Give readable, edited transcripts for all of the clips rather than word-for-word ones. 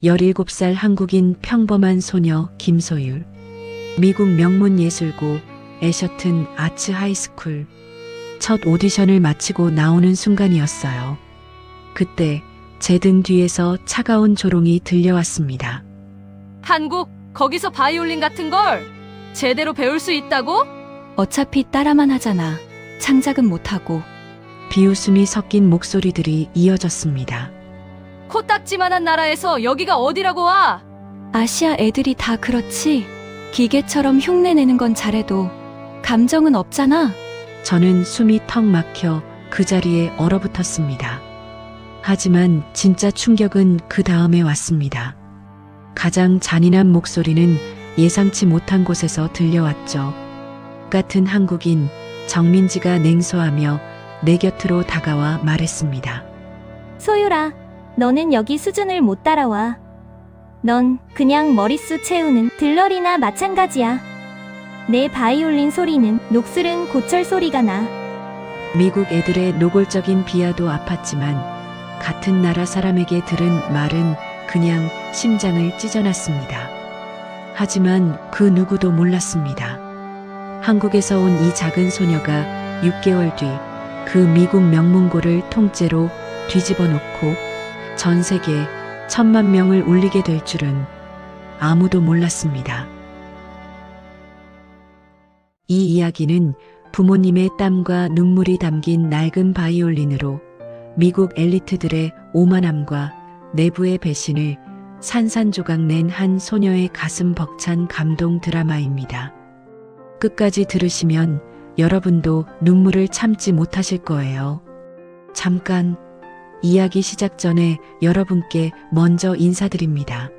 17살 한국인 평범한 소녀 김소율. 미국 명문예술고 애셔튼 아츠 하이스쿨. 첫 오디션을 마치고 나오는 순간이었어요. 그때 제 등 뒤에서 차가운 조롱이 들려왔습니다. 한국, 거기서 바이올린 같은 걸 제대로 배울 수 있다고? 어차피 따라만 하잖아. 창작은 못하고. 비웃음이 섞인 목소리들이 이어졌습니다. 코딱지만한 나라에서 여기가 어디라고 와? 아시아 애들이 다 그렇지. 기계처럼 흉내내는 건 잘해도 감정은 없잖아. 저는 숨이 턱 막혀 그 자리에 얼어붙었습니다. 하지만 진짜 충격은 그 다음에 왔습니다. 가장 잔인한 목소리는 예상치 못한 곳에서 들려왔죠. 같은 한국인 정민지가 냉소하며 내 곁으로 다가와 말했습니다. 소율아, 너는 여기 수준을 못 따라와. 넌 그냥 머릿수 채우는 들러리나 마찬가지야. 내 바이올린 소리는 녹슬은 고철 소리가 나. 미국 애들의 노골적인 비하도 아팠지만 같은 나라 사람에게 들은 말은 그냥 심장을 찢어놨습니다. 하지만 그 누구도 몰랐습니다. 한국에서 온 이 작은 소녀가 6개월 뒤 그 미국 명문고를 통째로 뒤집어 놓고 전 세계 1,000만 명을 울리게 될 줄은 아무도 몰랐습니다. 이 이야기는 부모님의 땀과 눈물이 담긴 낡은 바이올린으로 미국 엘리트들의 오만함과 내부의 배신을 산산조각 낸 한 소녀의 가슴 벅찬 감동 드라마입니다. 끝까지 들으시면 여러분도 눈물을 참지 못하실 거예요. 잠깐, 이야기 시작 전에 여러분께 먼저 인사드립니다.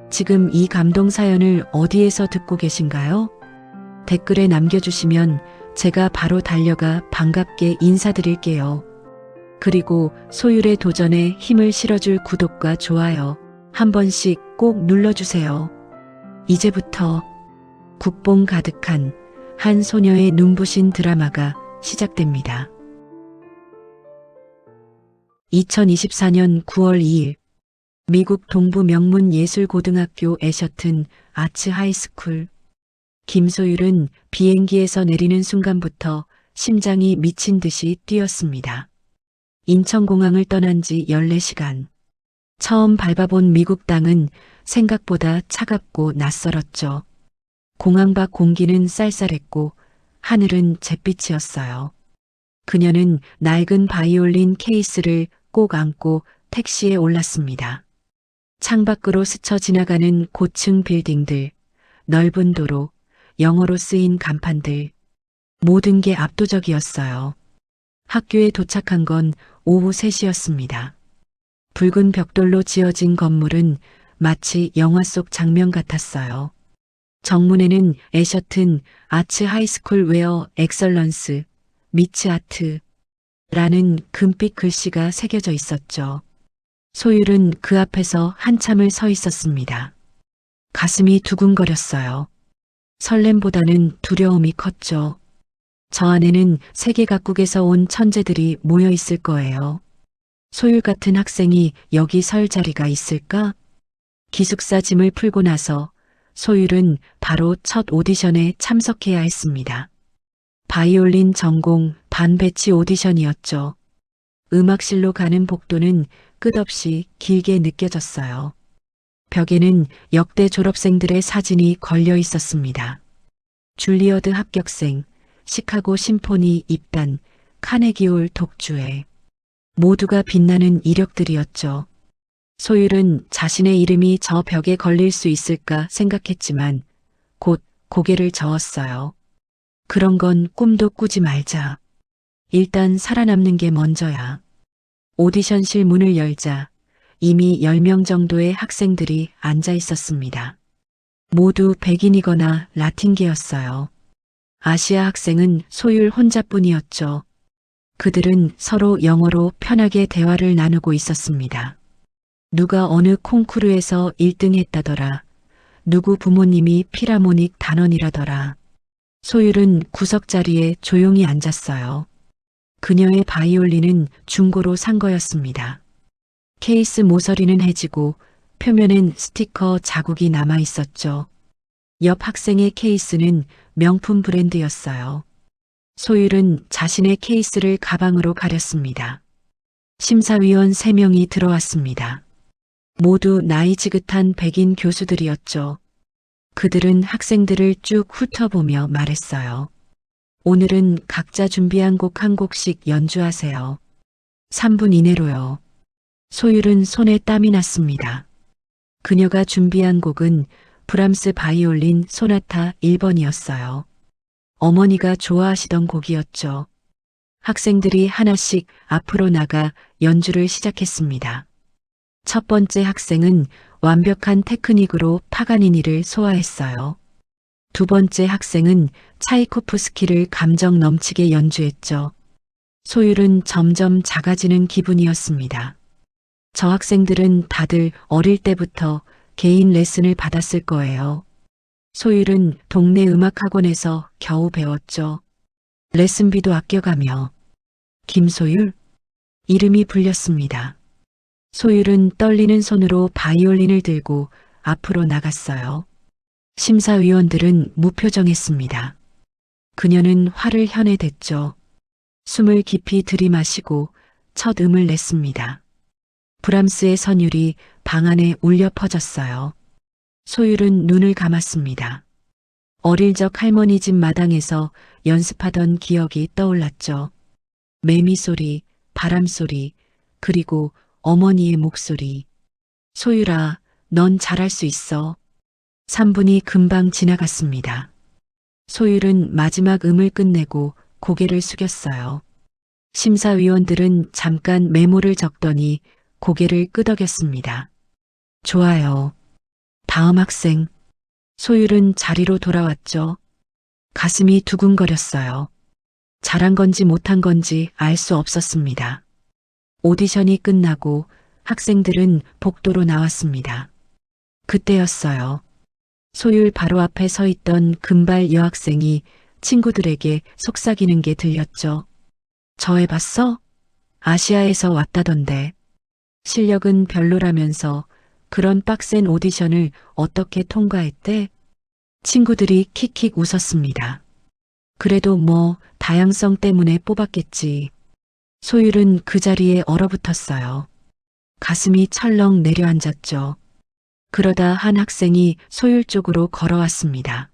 지금 이 감동 사연을 어디에서 듣고 계신가요? 댓글에 남겨주시면 제가 바로 달려가 반갑게 인사드릴게요. 그리고 소율의 도전에 힘을 실어줄 구독과 좋아요 한 번씩 꼭 눌러주세요. 이제부터 국뽕 가득한 한 소녀의 눈부신 드라마가 시작됩니다. 2024년 9월 2일 미국 동부 명문 예술고등학교 애셔튼 아츠 하이스쿨. 김소율은 비행기에서 내리는 순간부터 심장이 미친 듯이 뛰었습니다. 인천공항을 떠난 지 14시간. 처음 밟아본 미국 땅은 생각보다 차갑고 낯설었죠. 공항 밖 공기는 쌀쌀했고 하늘은 잿빛이었어요. 그녀는 낡은 바이올린 케이스를 꼭 안고 택시에 올랐습니다. 창밖으로 스쳐 지나가는 고층 빌딩들, 넓은 도로, 영어로 쓰인 간판들, 모든 게 압도적이었어요. 학교에 도착한 건 오후 3시였습니다. 붉은 벽돌로 지어진 건물은 마치 영화 속 장면 같았어요. 정문에는 애셔튼 아츠 하이스쿨 웨어 엑설런스 미츠 아트라는 금빛 글씨가 새겨져 있었죠. 소율은 그 앞에서 한참을 서 있었습니다. 가슴이 두근거렸어요. 설렘보다는 두려움이 컸죠. 저 안에는 세계 각국에서 온 천재들이 모여 있을 거예요. 소율 같은 학생이 여기 설 자리가 있을까? 기숙사 짐을 풀고 나서 소율은 바로 첫 오디션에 참석해야 했습니다. 바이올린 전공 반배치 오디션이었죠. 음악실로 가는 복도는 끝없이 길게 느껴졌어요. 벽에는 역대 졸업생들의 사진이 걸려 있었습니다. 줄리어드 합격생, 시카고 심포니 입단, 카네기홀 독주회. 모두가 빛나는 이력들이었죠. 소율은 자신의 이름이 저 벽에 걸릴 수 있을까 생각했지만 곧 고개를 저었어요. 그런 건 꿈도 꾸지 말자. 일단 살아남는 게 먼저야. 오디션실 문을 열자 이미 10명 정도의 학생들이 앉아 있었습니다. 모두 백인이거나 라틴계였어요. 아시아 학생은 소율 혼자뿐이었죠. 그들은 서로 영어로 편하게 대화를 나누고 있었습니다. 누가 어느 콩쿠르에서 1등 했다더라. 누구 부모님이 필하모닉 단원이라더라. 소율은 구석자리에 조용히 앉았어요. 그녀의 바이올린은 중고로 산 거였습니다. 케이스 모서리는 해지고 표면엔 스티커 자국이 남아 있었죠. 옆 학생의 케이스는 명품 브랜드였어요. 소율은 자신의 케이스를 가방으로 가렸습니다. 심사위원 3명이 들어왔습니다. 모두 나이 지긋한 백인 교수들이었죠. 그들은 학생들을 쭉 훑어보며 말했어요. 오늘은 각자 준비한 곡 한 곡씩 연주하세요. 3분 이내로요. 소율은 손에 땀이 났습니다. 그녀가 준비한 곡은 브람스 바이올린 소나타 1번이었어요. 어머니가 좋아하시던 곡이었죠. 학생들이 하나씩 앞으로 나가 연주를 시작했습니다. 첫 번째 학생은 완벽한 테크닉으로 파가니니를 소화했어요. 두 번째 학생은 차이코프스키를 감정 넘치게 연주했죠. 소율은 점점 작아지는 기분이었습니다. 저 학생들은 다들 어릴 때부터 개인 레슨을 받았을 거예요. 소율은 동네 음악학원에서 겨우 배웠죠. 레슨비도 아껴가며. 김소율? 이름이 불렸습니다. 소율은 떨리는 손으로 바이올린을 들고 앞으로 나갔어요. 심사위원들은 무표정했습니다. 그녀는 화를 현해댔죠. 숨을 깊이 들이마시고 첫 음을 냈습니다. 브람스의 선율이 방 안에 울려 퍼졌어요. 소율은 눈을 감았습니다. 어릴 적 할머니 집 마당에서 연습하던 기억이 떠올랐죠. 매미 소리, 바람 소리, 그리고 어머니의 목소리. 소율아, 넌 잘할 수 있어. 3분이 금방 지나갔습니다. 소율은 마지막 음을 끝내고 고개를 숙였어요. 심사위원들은 잠깐 메모를 적더니 고개를 끄덕였습니다. 좋아요. 다음 학생. 소율은 자리로 돌아왔죠. 가슴이 두근거렸어요. 잘한 건지 못한 건지 알 수 없었습니다. 오디션이 끝나고 학생들은 복도로 나왔습니다. 그때였어요. 소율 바로 앞에 서 있던 금발 여학생이 친구들에게 속삭이는 게 들렸죠. 저 해봤어? 아시아에서 왔다던데. 실력은 별로라면서 그런 빡센 오디션을 어떻게 통과했대? 친구들이 킥킥 웃었습니다. 그래도 뭐 다양성 때문에 뽑았겠지. 소율은 그 자리에 얼어붙었어요. 가슴이 철렁 내려앉았죠. 그러다 한 학생이 소율 쪽으로 걸어왔습니다.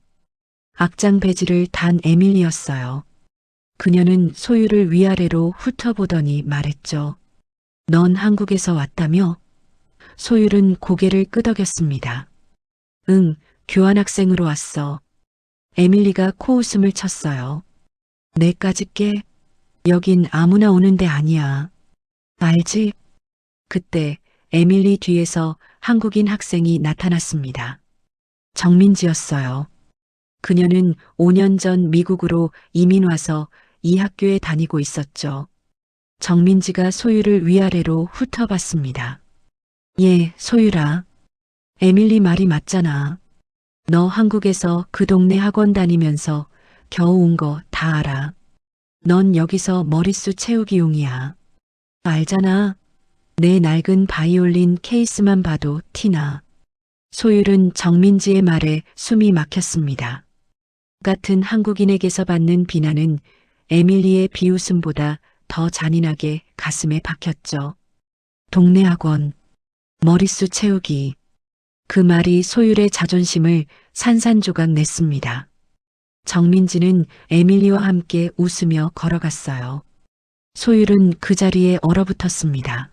악장 배지를 단 에밀리였어요. 그녀는 소율을 위아래로 훑어보더니 말했죠. 넌 한국에서 왔다며? 소율은 고개를 끄덕였습니다. 응, 교환학생으로 왔어. 에밀리가 코웃음을 쳤어요. 내까지 깨? 여긴 아무나 오는 데 아니야. 알지? 그때 에밀리 뒤에서 한국인 학생이 나타났습니다. 정민지였어요. 그녀는 5년 전 미국으로 이민 와서 이 학교에 다니고 있었죠. 정민지가 소율을 위아래로 훑어봤습니다. 예, 소율아. 에밀리 말이 맞잖아. 너 한국에서 그 동네 학원 다니면서 겨우 온 거 다 알아. 넌 여기서 머릿수 채우기용이야. 알잖아. 내 낡은 바이올린 케이스만 봐도 티나. 소율은 정민지의 말에 숨이 막혔습니다. 같은 한국인에게서 받는 비난은 에밀리의 비웃음보다 더 잔인하게 가슴에 박혔죠. 동네 학원, 머릿수 채우기. 그 말이 소율의 자존심을 산산조각 냈습니다. 정민지는 에밀리와 함께 웃으며 걸어갔어요. 소율은 그 자리에 얼어붙었습니다.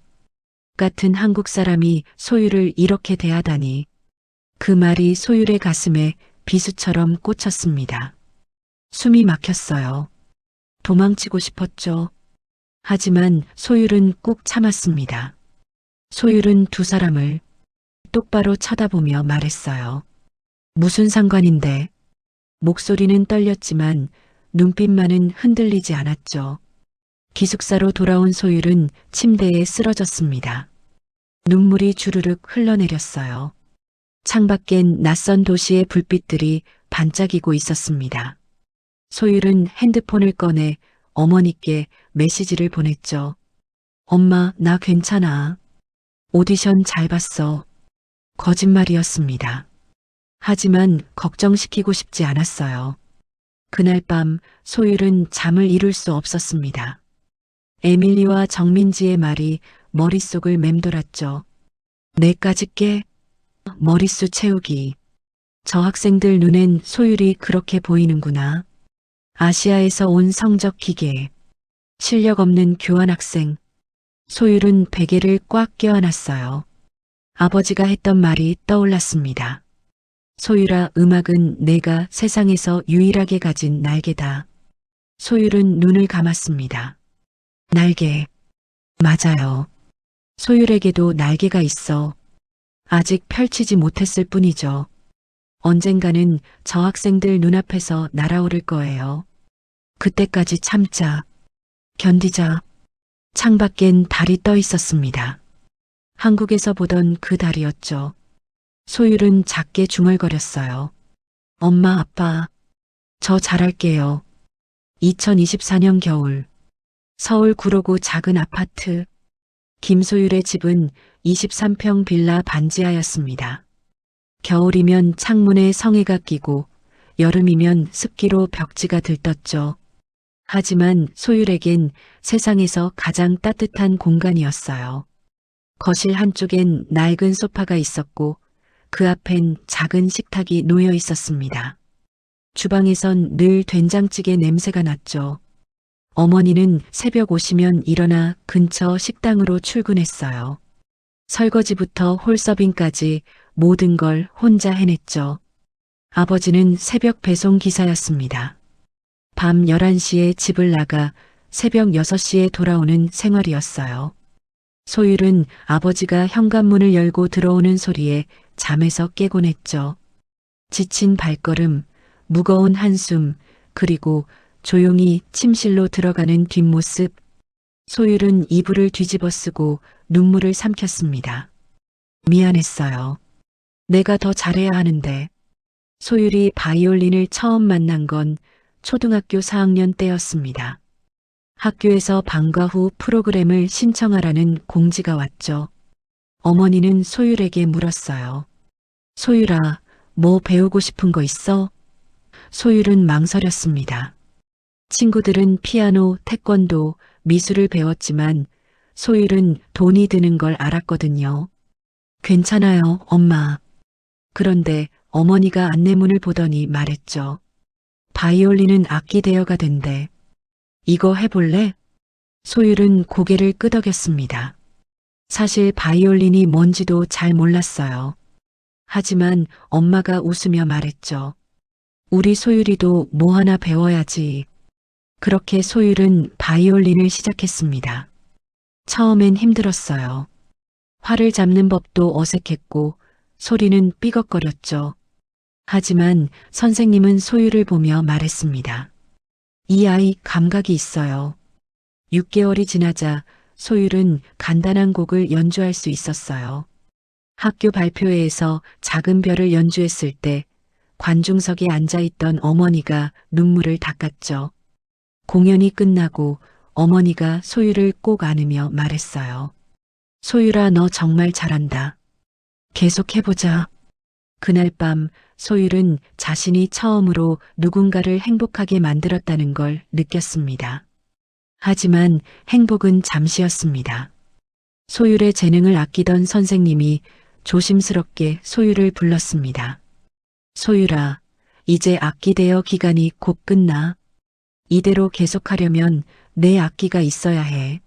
같은 한국 사람이 소율을 이렇게 대하다니. 그 말이 소율의 가슴에 비수처럼 꽂혔습니다. 숨이 막혔어요. 도망치고 싶었죠. 하지만 소율은 꾹 참았습니다. 소율은 두 사람을 똑바로 쳐다보며 말했어요. 무슨 상관인데? 목소리는 떨렸지만 눈빛만은 흔들리지 않았죠. 기숙사로 돌아온 소율은 침대에 쓰러졌습니다. 눈물이 주르륵 흘러내렸어요. 창밖엔 낯선 도시의 불빛들이 반짝이고 있었습니다. 소율은 핸드폰을 꺼내 어머니께 메시지를 보냈죠. 엄마, 나 괜찮아. 오디션 잘 봤어. 거짓말이었습니다. 하지만 걱정시키고 싶지 않았어요. 그날 밤 소율은 잠을 이룰 수 없었습니다. 에밀리와 정민지의 말이 머릿속을 맴돌았죠. 내까지 깨? 머릿수 채우기. 저 학생들 눈엔 소율이 그렇게 보이는구나. 아시아에서 온 성적 기계. 실력 없는 교환학생. 소율은 베개를 꽉 껴안았어요. 아버지가 했던 말이 떠올랐습니다. 소율아, 음악은 내가 세상에서 유일하게 가진 날개다. 소율은 눈을 감았습니다. 날개. 맞아요. 소율에게도 날개가 있어. 아직 펼치지 못했을 뿐이죠. 언젠가는 저 학생들 눈앞에서 날아오를 거예요. 그때까지 참자. 견디자. 창밖엔 달이 떠 있었습니다. 한국에서 보던 그 달이었죠. 소율은 작게 중얼거렸어요. 엄마, 아빠, 저 잘할게요. 2024년 겨울, 서울 구로구 작은 아파트. 김소율의 집은 23평 빌라 반지하였습니다. 겨울이면 창문에 성에가 끼고 여름이면 습기로 벽지가 들떴죠. 하지만 소율에겐 세상에서 가장 따뜻한 공간이었어요. 거실 한쪽엔 낡은 소파가 있었고 그 앞엔 작은 식탁이 놓여 있었습니다. 주방에선 늘 된장찌개 냄새가 났죠. 어머니는 새벽 오시면 일어나 근처 식당으로 출근했어요. 설거지부터 홀서빙까지 모든 걸 혼자 해냈죠. 아버지는 새벽 배송 기사였습니다. 밤 11시에 집을 나가 새벽 6시에 돌아오는 생활이었어요. 소율은 아버지가 현관문을 열고 들어오는 소리에 잠에서 깨곤 했죠. 지친 발걸음, 무거운 한숨, 그리고 조용히 침실로 들어가는 뒷모습. 소율은 이불을 뒤집어 쓰고 눈물을 삼켰습니다. 미안했어요. 내가 더 잘해야 하는데. 소율이 바이올린을 처음 만난 건 초등학교 4학년 때였습니다. 학교에서 방과 후 프로그램을 신청하라는 공지가 왔죠. 어머니는 소율에게 물었어요. 소율아, 뭐 배우고 싶은 거 있어? 소율은 망설였습니다. 친구들은 피아노, 태권도, 미술을 배웠지만 소율은 돈이 드는 걸 알았거든요. 괜찮아요, 엄마. 그런데 어머니가 안내문을 보더니 말했죠. 바이올린은 악기 대여가 된대. 이거 해볼래? 소율은 고개를 끄덕였습니다. 사실 바이올린이 뭔지도 잘 몰랐어요. 하지만 엄마가 웃으며 말했죠. 우리 소율이도 뭐 하나 배워야지. 그렇게 소율은 바이올린을 시작했습니다. 처음엔 힘들었어요. 활을 잡는 법도 어색했고 소리는 삐걱거렸죠. 하지만 선생님은 소율을 보며 말했습니다. 이 아이 감각이 있어요. 6개월이 지나자 소율은 간단한 곡을 연주할 수 있었어요. 학교 발표회에서 작은 별을 연주했을 때 관중석에 앉아있던 어머니가 눈물을 닦았죠. 공연이 끝나고 어머니가 소율을 꼭 안으며 말했어요. 소율아, 너 정말 잘한다. 계속 해보자. 그날 밤 소율은 자신이 처음으로 누군가를 행복하게 만들었다는 걸 느꼈습니다. 하지만 행복은 잠시였습니다. 소율의 재능을 아끼던 선생님이 조심스럽게 소율을 불렀습니다. 소율아, 이제 악기 대여 기간이 곧 끝나. 이대로 계속하려면 내 악기가 있어야 해.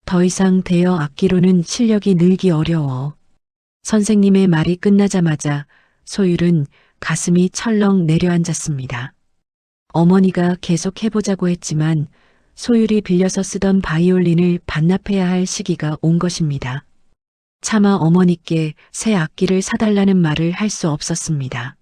더 이상 대여 악기로는 실력이 늘기 어려워. 선생님의 말이 끝나자마자 소율은 가슴이 철렁 내려앉았습니다. 어머니가 계속 해보자고 했지만 소율이 빌려서 쓰던 바이올린을 반납해야 할 시기가 온 것입니다. 차마 어머니께 새 악기를 사달라는 말을 할 수 없었습니다.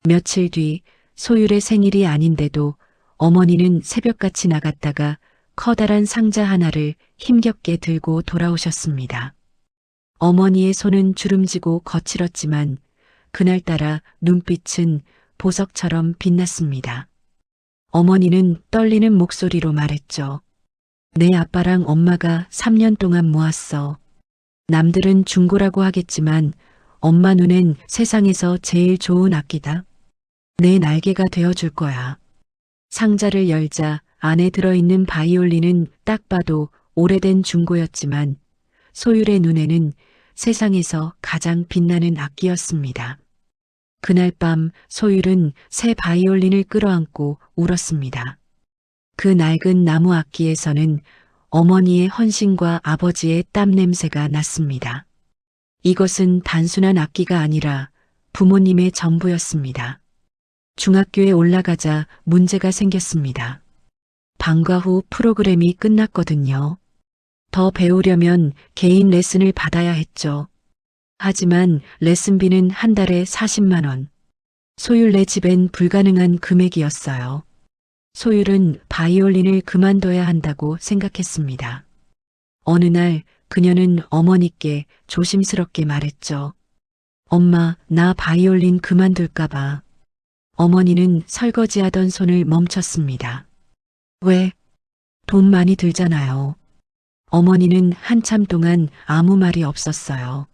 며칠 뒤 소율의 생일이 아닌데도 어머니는 새벽같이 나갔다가 커다란 상자 하나를 힘겹게 들고 돌아오셨습니다. 어머니의 손은 주름지고 거칠었지만 그날따라 눈빛은 보석처럼 빛났습니다. 어머니는 떨리는 목소리로 말했죠. 내 아빠랑 엄마가 3년 동안 모았어. 남들은 중고라고 하겠지만 엄마 눈엔 세상에서 제일 좋은 악기다. 내 날개가 되어줄 거야. 상자를 열자 안에 들어있는 바이올린은 딱 봐도 오래된 중고였지만 소율의 눈에는 세상에서 가장 빛나는 악기였습니다. 그날 밤 소율은 새 바이올린을 끌어안고 울었습니다. 그 낡은 나무 악기에서는 어머니의 헌신과 아버지의 땀 냄새가 났습니다. 이것은 단순한 악기가 아니라 부모님의 전부였습니다. 중학교에 올라가자 문제가 생겼습니다. 방과 후 프로그램이 끝났거든요. 더 배우려면 개인 레슨을 받아야 했죠. 하지만 레슨비는 한 달에 40만 원. 소율네 집엔 불가능한 금액이었어요. 소율은 바이올린을 그만둬야 한다고 생각했습니다. 어느 날 그녀는 어머니께 조심스럽게 말했죠. 엄마, 나 바이올린 그만둘까봐. 어머니는 설거지하던 손을 멈췄습니다. 왜? 돈 많이 들잖아요. 어머니는 한참 동안 아무 말이 없었어요.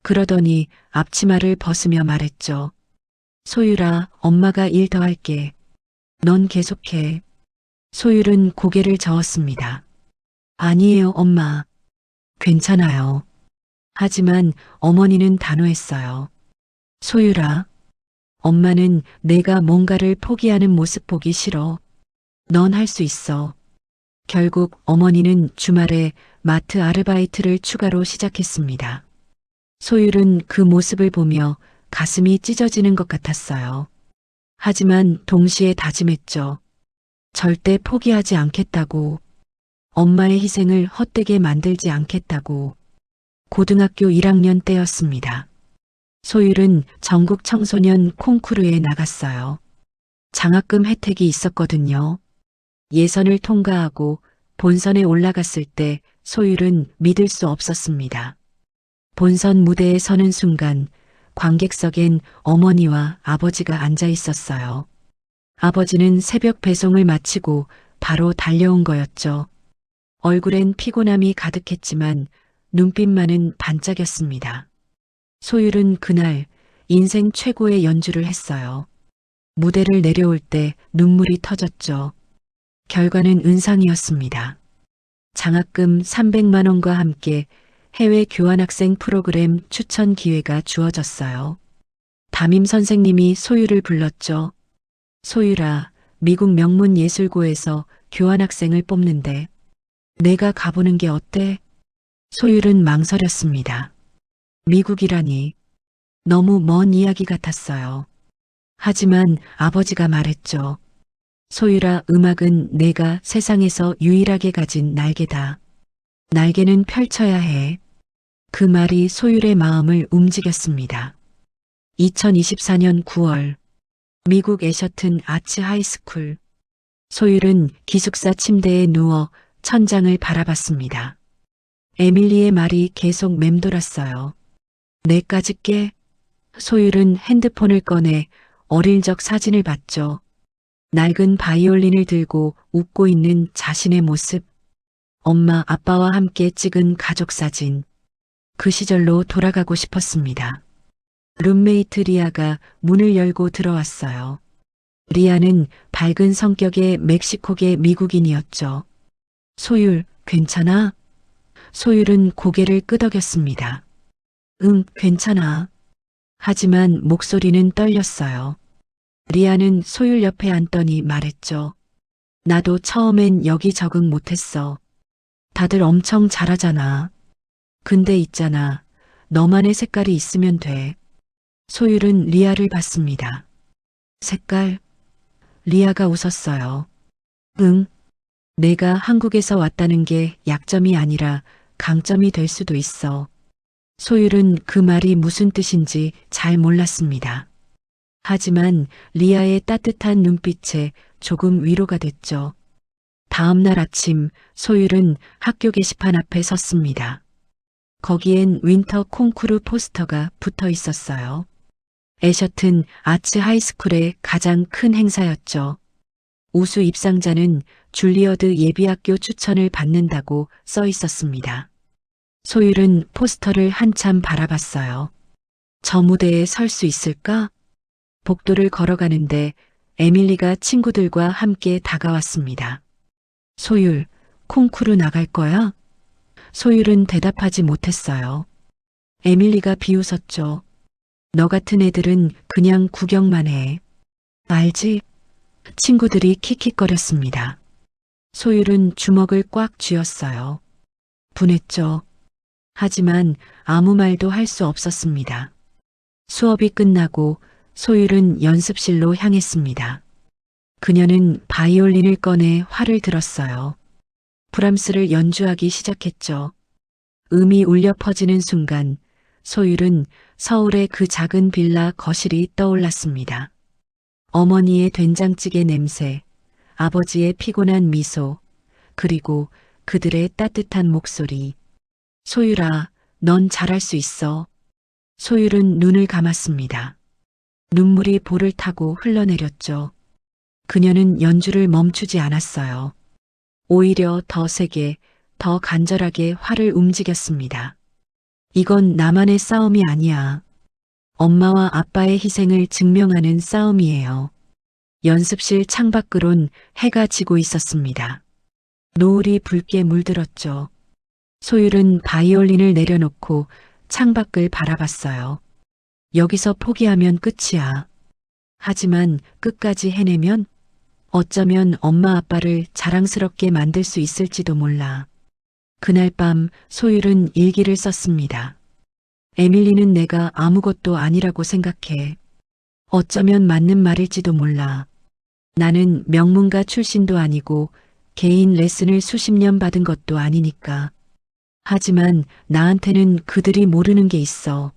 그러더니 앞치마를 벗으며 말했죠. 소율아, 엄마가 일 더 할게. 넌 계속해. 소율은 고개를 저었습니다. 아니에요, 엄마. 괜찮아요. 하지만 어머니는 단호했어요. 소율아, 엄마는 내가 뭔가를 포기하는 모습 보기 싫어. 넌 할 수 있어. 결국 어머니는 주말에 마트 아르바이트를 추가로 시작했습니다. 소율은 그 모습을 보며 가슴이 찢어지는 것 같았어요. 하지만 동시에 다짐했죠. 절대 포기하지 않겠다고. 엄마의 희생을 헛되게 만들지 않겠다고. 고등학교 1학년 때였습니다. 소율은 전국 청소년 콩쿠르에 나갔어요. 장학금 혜택이 있었거든요. 예선을 통과하고 본선에 올라갔을 때 소율은 믿을 수 없었습니다. 본선 무대에 서는 순간 관객석엔 어머니와 아버지가 앉아 있었어요. 아버지는 새벽 배송을 마치고 바로 달려온 거였죠. 얼굴엔 피곤함이 가득했지만 눈빛만은 반짝였습니다. 소율은 그날 인생 최고의 연주를 했어요. 무대를 내려올 때 눈물이 터졌죠. 결과는 은상이었습니다. 장학금 300만 원과 함께 해외 교환학생 프로그램 추천 기회가 주어졌어요. 담임 선생님이 소율을 불렀죠. 소율아, 미국 명문예술고에서 교환학생을 뽑는데 내가 가보는 게 어때? 소율은 망설였습니다. 미국이라니 너무 먼 이야기 같았어요. 하지만 아버지가 말했죠. 소율아, 음악은 내가 세상에서 유일하게 가진 날개다. 날개는 펼쳐야 해. 그 말이 소율의 마음을 움직였습니다. 2024년 9월 미국 애셔튼 아츠 하이스쿨. 소율은 기숙사 침대에 누워 천장을 바라봤습니다. 에밀리의 말이 계속 맴돌았어요. 내까지 깨? 소율은 핸드폰을 꺼내 어릴 적 사진을 봤죠. 낡은 바이올린을 들고 웃고 있는 자신의 모습. 엄마, 아빠와 함께 찍은 가족 사진. 그 시절로 돌아가고 싶었습니다. 룸메이트 리아가 문을 열고 들어왔어요. 리아는 밝은 성격의 멕시코계 미국인이었죠. 소율, 괜찮아? 소율은 고개를 끄덕였습니다. 응, 괜찮아. 하지만 목소리는 떨렸어요. 리아는 소율 옆에 앉더니 말했죠. 나도 처음엔 여기 적응 못했어. 다들 엄청 잘하잖아. 근데 있잖아. 너만의 색깔이 있으면 돼. 소율은 리아를 봤습니다. 색깔? 리아가 웃었어요. 응. 내가 한국에서 왔다는 게 약점이 아니라 강점이 될 수도 있어. 소율은 그 말이 무슨 뜻인지 잘 몰랐습니다. 하지만 리아의 따뜻한 눈빛에 조금 위로가 됐죠. 다음 날 아침 소율은 학교 게시판 앞에 섰습니다. 거기엔 윈터 콩쿠르 포스터가 붙어 있었어요. 애셔튼 아츠 하이스쿨의 가장 큰 행사였죠. 우수 입상자는 줄리어드 예비학교 추천을 받는다고 써 있었습니다. 소율은 포스터를 한참 바라봤어요. 저 무대에 설 수 있을까? 복도를 걸어가는데 에밀리가 친구들과 함께 다가왔습니다. 소율, 콩쿠르 나갈 거야? 소율은 대답하지 못했어요. 에밀리가 비웃었죠. 너 같은 애들은 그냥 구경만 해. 알지? 친구들이 킥킥거렸습니다. 소율은 주먹을 꽉 쥐었어요. 분했죠. 하지만 아무 말도 할 수 없었습니다. 수업이 끝나고 소율은 연습실로 향했습니다. 그녀는 바이올린을 꺼내 활을 들었어요. 브람스를 연주하기 시작했죠. 음이 울려 퍼지는 순간 소율은 서울의 그 작은 빌라 거실이 떠올랐습니다. 어머니의 된장찌개 냄새, 아버지의 피곤한 미소, 그리고 그들의 따뜻한 목소리. 소율아, 넌 잘할 수 있어. 소율은 눈을 감았습니다. 눈물이 볼을 타고 흘러내렸죠. 그녀는 연주를 멈추지 않았어요. 오히려 더 세게, 더 간절하게 활을 움직였습니다. 이건 나만의 싸움이 아니야. 엄마와 아빠의 희생을 증명하는 싸움이에요. 연습실 창밖으론 해가 지고 있었습니다. 노을이 붉게 물들었죠. 소율은 바이올린을 내려놓고 창밖을 바라봤어요. 여기서 포기하면 끝이야. 하지만 끝까지 해내면 어쩌면 엄마 아빠를 자랑스럽게 만들 수 있을지도 몰라. 그날 밤 소율은 일기를 썼습니다. 에밀리는 내가 아무것도 아니라고 생각해. 어쩌면 맞는 말일지도 몰라. 나는 명문가 출신도 아니고 개인 레슨을 수십 년 받은 것도 아니니까. 하지만 나한테는 그들이 모르는 게 있어.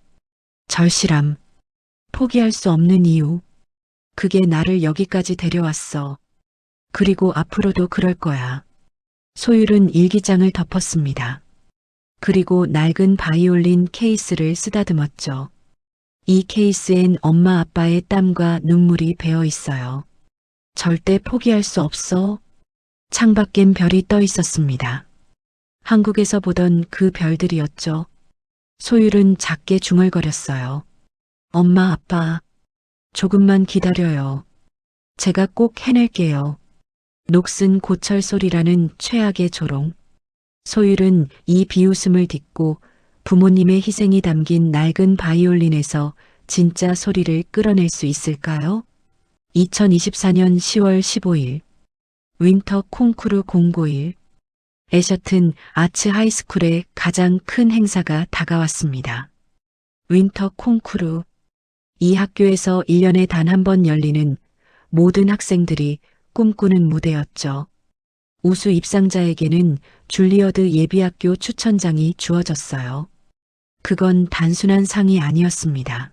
절실함. 포기할 수 없는 이유. 그게 나를 여기까지 데려왔어. 그리고 앞으로도 그럴 거야. 소율은 일기장을 덮었습니다. 그리고 낡은 바이올린 케이스를 쓰다듬었죠. 이 케이스엔 엄마 아빠의 땀과 눈물이 배어 있어요. 절대 포기할 수 없어. 창밖엔 별이 떠 있었습니다. 한국에서 보던 그 별들이었죠. 소율은 작게 중얼거렸어요. 엄마, 아빠, 조금만 기다려요. 제가 꼭 해낼게요. 녹슨 고철 소리라는 최악의 조롱. 소율은 이 비웃음을 딛고 부모님의 희생이 담긴 낡은 바이올린에서 진짜 소리를 끌어낼 수 있을까요? 2024년 10월 15일 윈터 콩쿠르 공고일 애셔튼 아츠 하이스쿨의 가장 큰 행사가 다가왔습니다. 윈터 콩쿠르. 이 학교에서 1년에 단 한 번 열리는 모든 학생들이 꿈꾸는 무대였죠. 우수 입상자에게는 줄리어드 예비학교 추천장이 주어졌어요. 그건 단순한 상이 아니었습니다.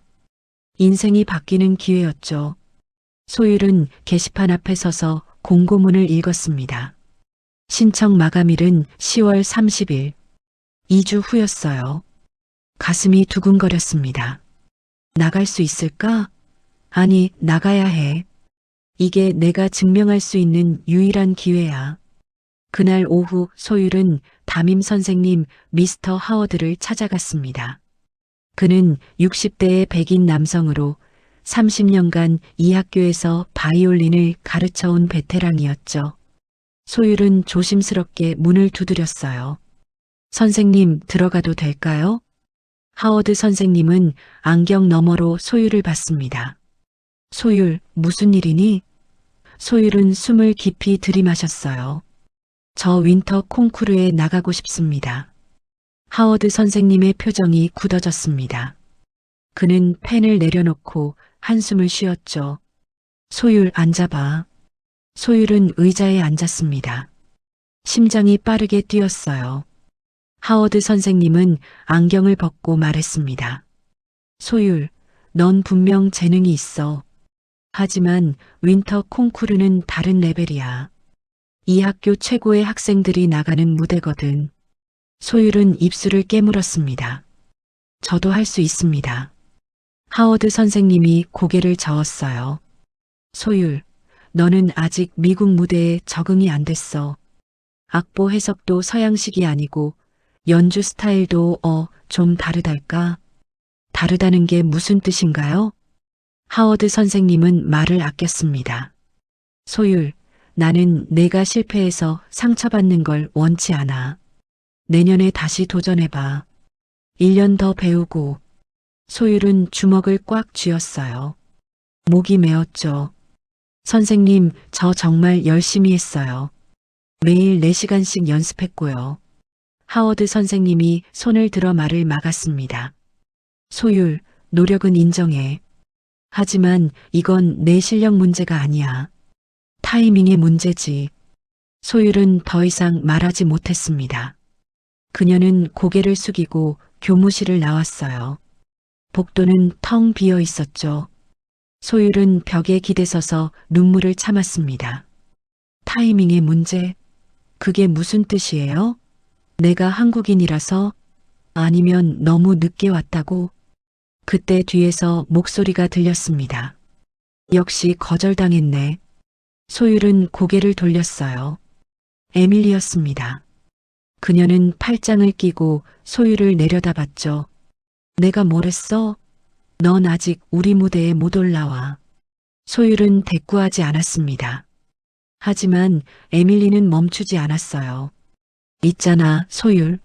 인생이 바뀌는 기회였죠. 소율은 게시판 앞에 서서 공고문을 읽었습니다. 신청 마감일은 10월 30일. 2주 후였어요. 가슴이 두근거렸습니다. 나갈 수 있을까? 아니, 나가야 해. 이게 내가 증명할 수 있는 유일한 기회야. 그날 오후 소율은 담임 선생님 미스터 하워드를 찾아갔습니다. 그는 60대의 백인 남성으로 30년간 이 학교에서 바이올린을 가르쳐온 베테랑이었죠. 소율은 조심스럽게 문을 두드렸어요. 선생님, 들어가도 될까요? 하워드 선생님은 안경 너머로 소율을 봤습니다. 소율, 무슨 일이니? 소율은 숨을 깊이 들이마셨어요. 저 윈터 콩쿠르에 나가고 싶습니다. 하워드 선생님의 표정이 굳어졌습니다. 그는 펜을 내려놓고 한숨을 쉬었죠. 소율, 앉아봐. 소율은 의자에 앉았습니다. 심장이 빠르게 뛰었어요. 하워드 선생님은 안경을 벗고 말했습니다. 소율, 넌 분명 재능이 있어. 하지만 윈터 콩쿠르는 다른 레벨이야. 이 학교 최고의 학생들이 나가는 무대거든. 소율은 입술을 깨물었습니다. 저도 할 수 있습니다. 하워드 선생님이 고개를 저었어요. 소율, 너는 아직 미국 무대에 적응이 안 됐어. 악보 해석도 서양식이 아니고 연주 스타일도 좀 다르달까? 다르다는 게 무슨 뜻인가요? 하워드 선생님은 말을 아꼈습니다. 소율, 나는 내가 실패해서 상처받는 걸 원치 않아. 내년에 다시 도전해봐. 1년 더 배우고. 소율은 주먹을 꽉 쥐었어요. 목이 메었죠. 선생님, 저 정말 열심히 했어요. 매일 4시간씩 연습했고요. 하워드 선생님이 손을 들어 말을 막았습니다. 소율, 노력은 인정해. 하지만 이건 내 실력 문제가 아니야. 타이밍의 문제지. 소율은 더 이상 말하지 못했습니다. 그녀는 고개를 숙이고 교무실을 나왔어요. 복도는 텅 비어 있었죠. 소율은 벽에 기대서서 눈물을 참았습니다. 타이밍의 문제? 그게 무슨 뜻이에요? 내가 한국인이라서? 아니면 너무 늦게 왔다고? 그때 뒤에서 목소리가 들렸습니다. 역시 거절당했네. 소율은 고개를 돌렸어요. 에밀리였습니다. 그녀는 팔짱을 끼고 소율을 내려다봤죠. 내가 뭘 했어? 넌 아직 우리 무대에 못 올라와. 소율은 대꾸하지 않았습니다. 하지만 에밀리는 멈추지 않았어요. 있잖아, 소율.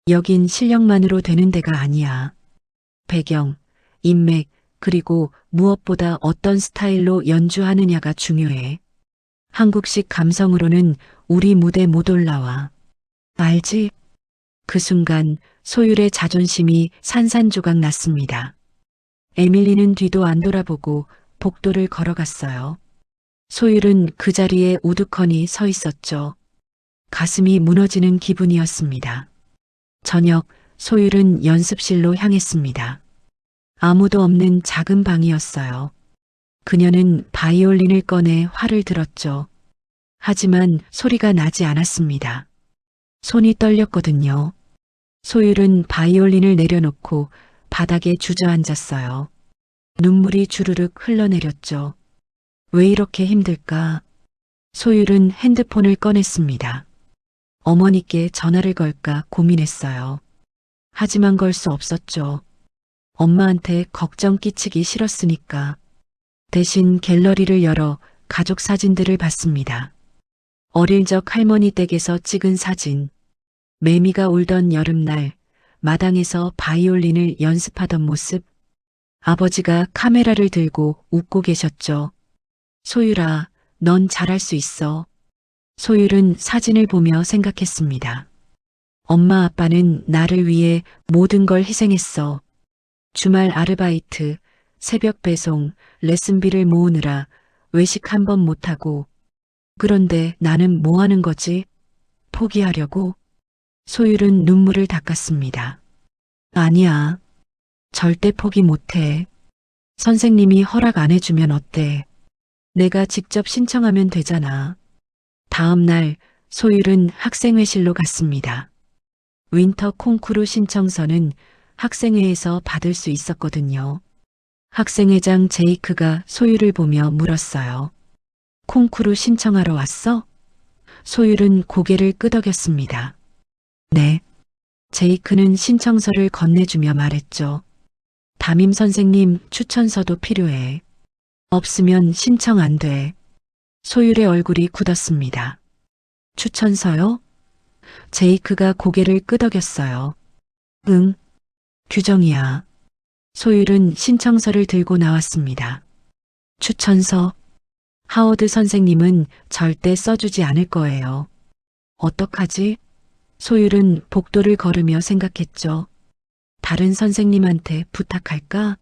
여긴 실력만으로 되는 데가 아니야. 배경, 인맥, 그리고 무엇보다 어떤 스타일로 연주하느냐가 중요해. 한국식 감성으로는 우리 무대 못 올라와. 알지? 그 순간 소율의 자존심이 산산조각 났습니다. 에밀리는 뒤도 안 돌아보고 복도를 걸어갔어요. 소율은 그 자리에 우두커니 서 있었죠. 가슴이 무너지는 기분이었습니다. 저녁, 소율은 연습실로 향했습니다. 아무도 없는 작은 방이었어요. 그녀는 바이올린을 꺼내 활을 들었죠. 하지만 소리가 나지 않았습니다. 손이 떨렸거든요. 소율은 바이올린을 내려놓고 바닥에 주저앉았어요. 눈물이 주르륵 흘러내렸죠. 왜 이렇게 힘들까? 소율은 핸드폰을 꺼냈습니다. 어머니께 전화를 걸까 고민했어요. 하지만 걸 수 없었죠. 엄마한테 걱정 끼치기 싫었으니까. 대신 갤러리를 열어 가족 사진들을 봤습니다. 어릴 적 할머니 댁에서 찍은 사진. 매미가 울던 여름날 마당에서 바이올린을 연습하던 모습. 아버지가 카메라를 들고 웃고 계셨죠. 소율아, 넌 잘할 수 있어. 소율은 사진을 보며 생각했습니다. 엄마 아빠는 나를 위해 모든 걸 희생했어. 주말 아르바이트, 새벽 배송, 레슨비를 모으느라 외식 한 번 못하고. 그런데 나는 뭐 하는 거지? 포기하려고? 소율은 눈물을 닦았습니다. 아니야. 절대 포기 못해. 선생님이 허락 안 해주면 어때? 내가 직접 신청하면 되잖아. 다음 날 소율은 학생회실로 갔습니다. 윈터 콩쿠르 신청서는 학생회에서 받을 수 있었거든요. 학생회장 제이크가 소율을 보며 물었어요. 콩쿠르 신청하러 왔어? 소율은 고개를 끄덕였습니다. 네. 제이크는 신청서를 건네주며 말했죠. 담임 선생님 추천서도 필요해. 없으면 신청 안 돼. 소율의 얼굴이 굳었습니다. 추천서요? 제이크가 고개를 끄덕였어요. 응. 규정이야. 소율은 신청서를 들고 나왔습니다. 추천서. 하워드 선생님은 절대 써주지 않을 거예요. 어떡하지? 소율은 복도를 걸으며 생각했죠. 다른 선생님한테 부탁할까?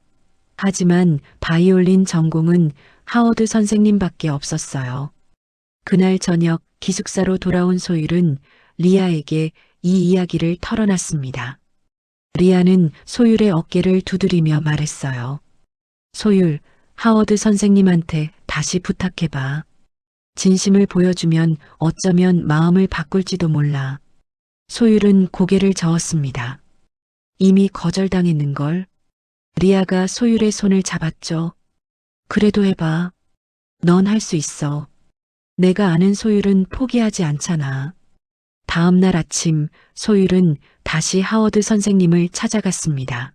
하지만 바이올린 전공은 하워드 선생님밖에 없었어요. 그날 저녁 기숙사로 돌아온 소율은 리아에게 이 이야기를 털어놨습니다. 리아는 소율의 어깨를 두드리며 말했어요. 소율, 하워드 선생님한테 다시 부탁해봐. 진심을 보여주면 어쩌면 마음을 바꿀지도 몰라. 소율은 고개를 저었습니다. 이미 거절당했는걸. 리아가 소율의 손을 잡았죠. 그래도 해봐. 넌 할 수 있어. 내가 아는 소율은 포기하지 않잖아. 다음 날 아침 소율은 다시 하워드 선생님을 찾아갔습니다.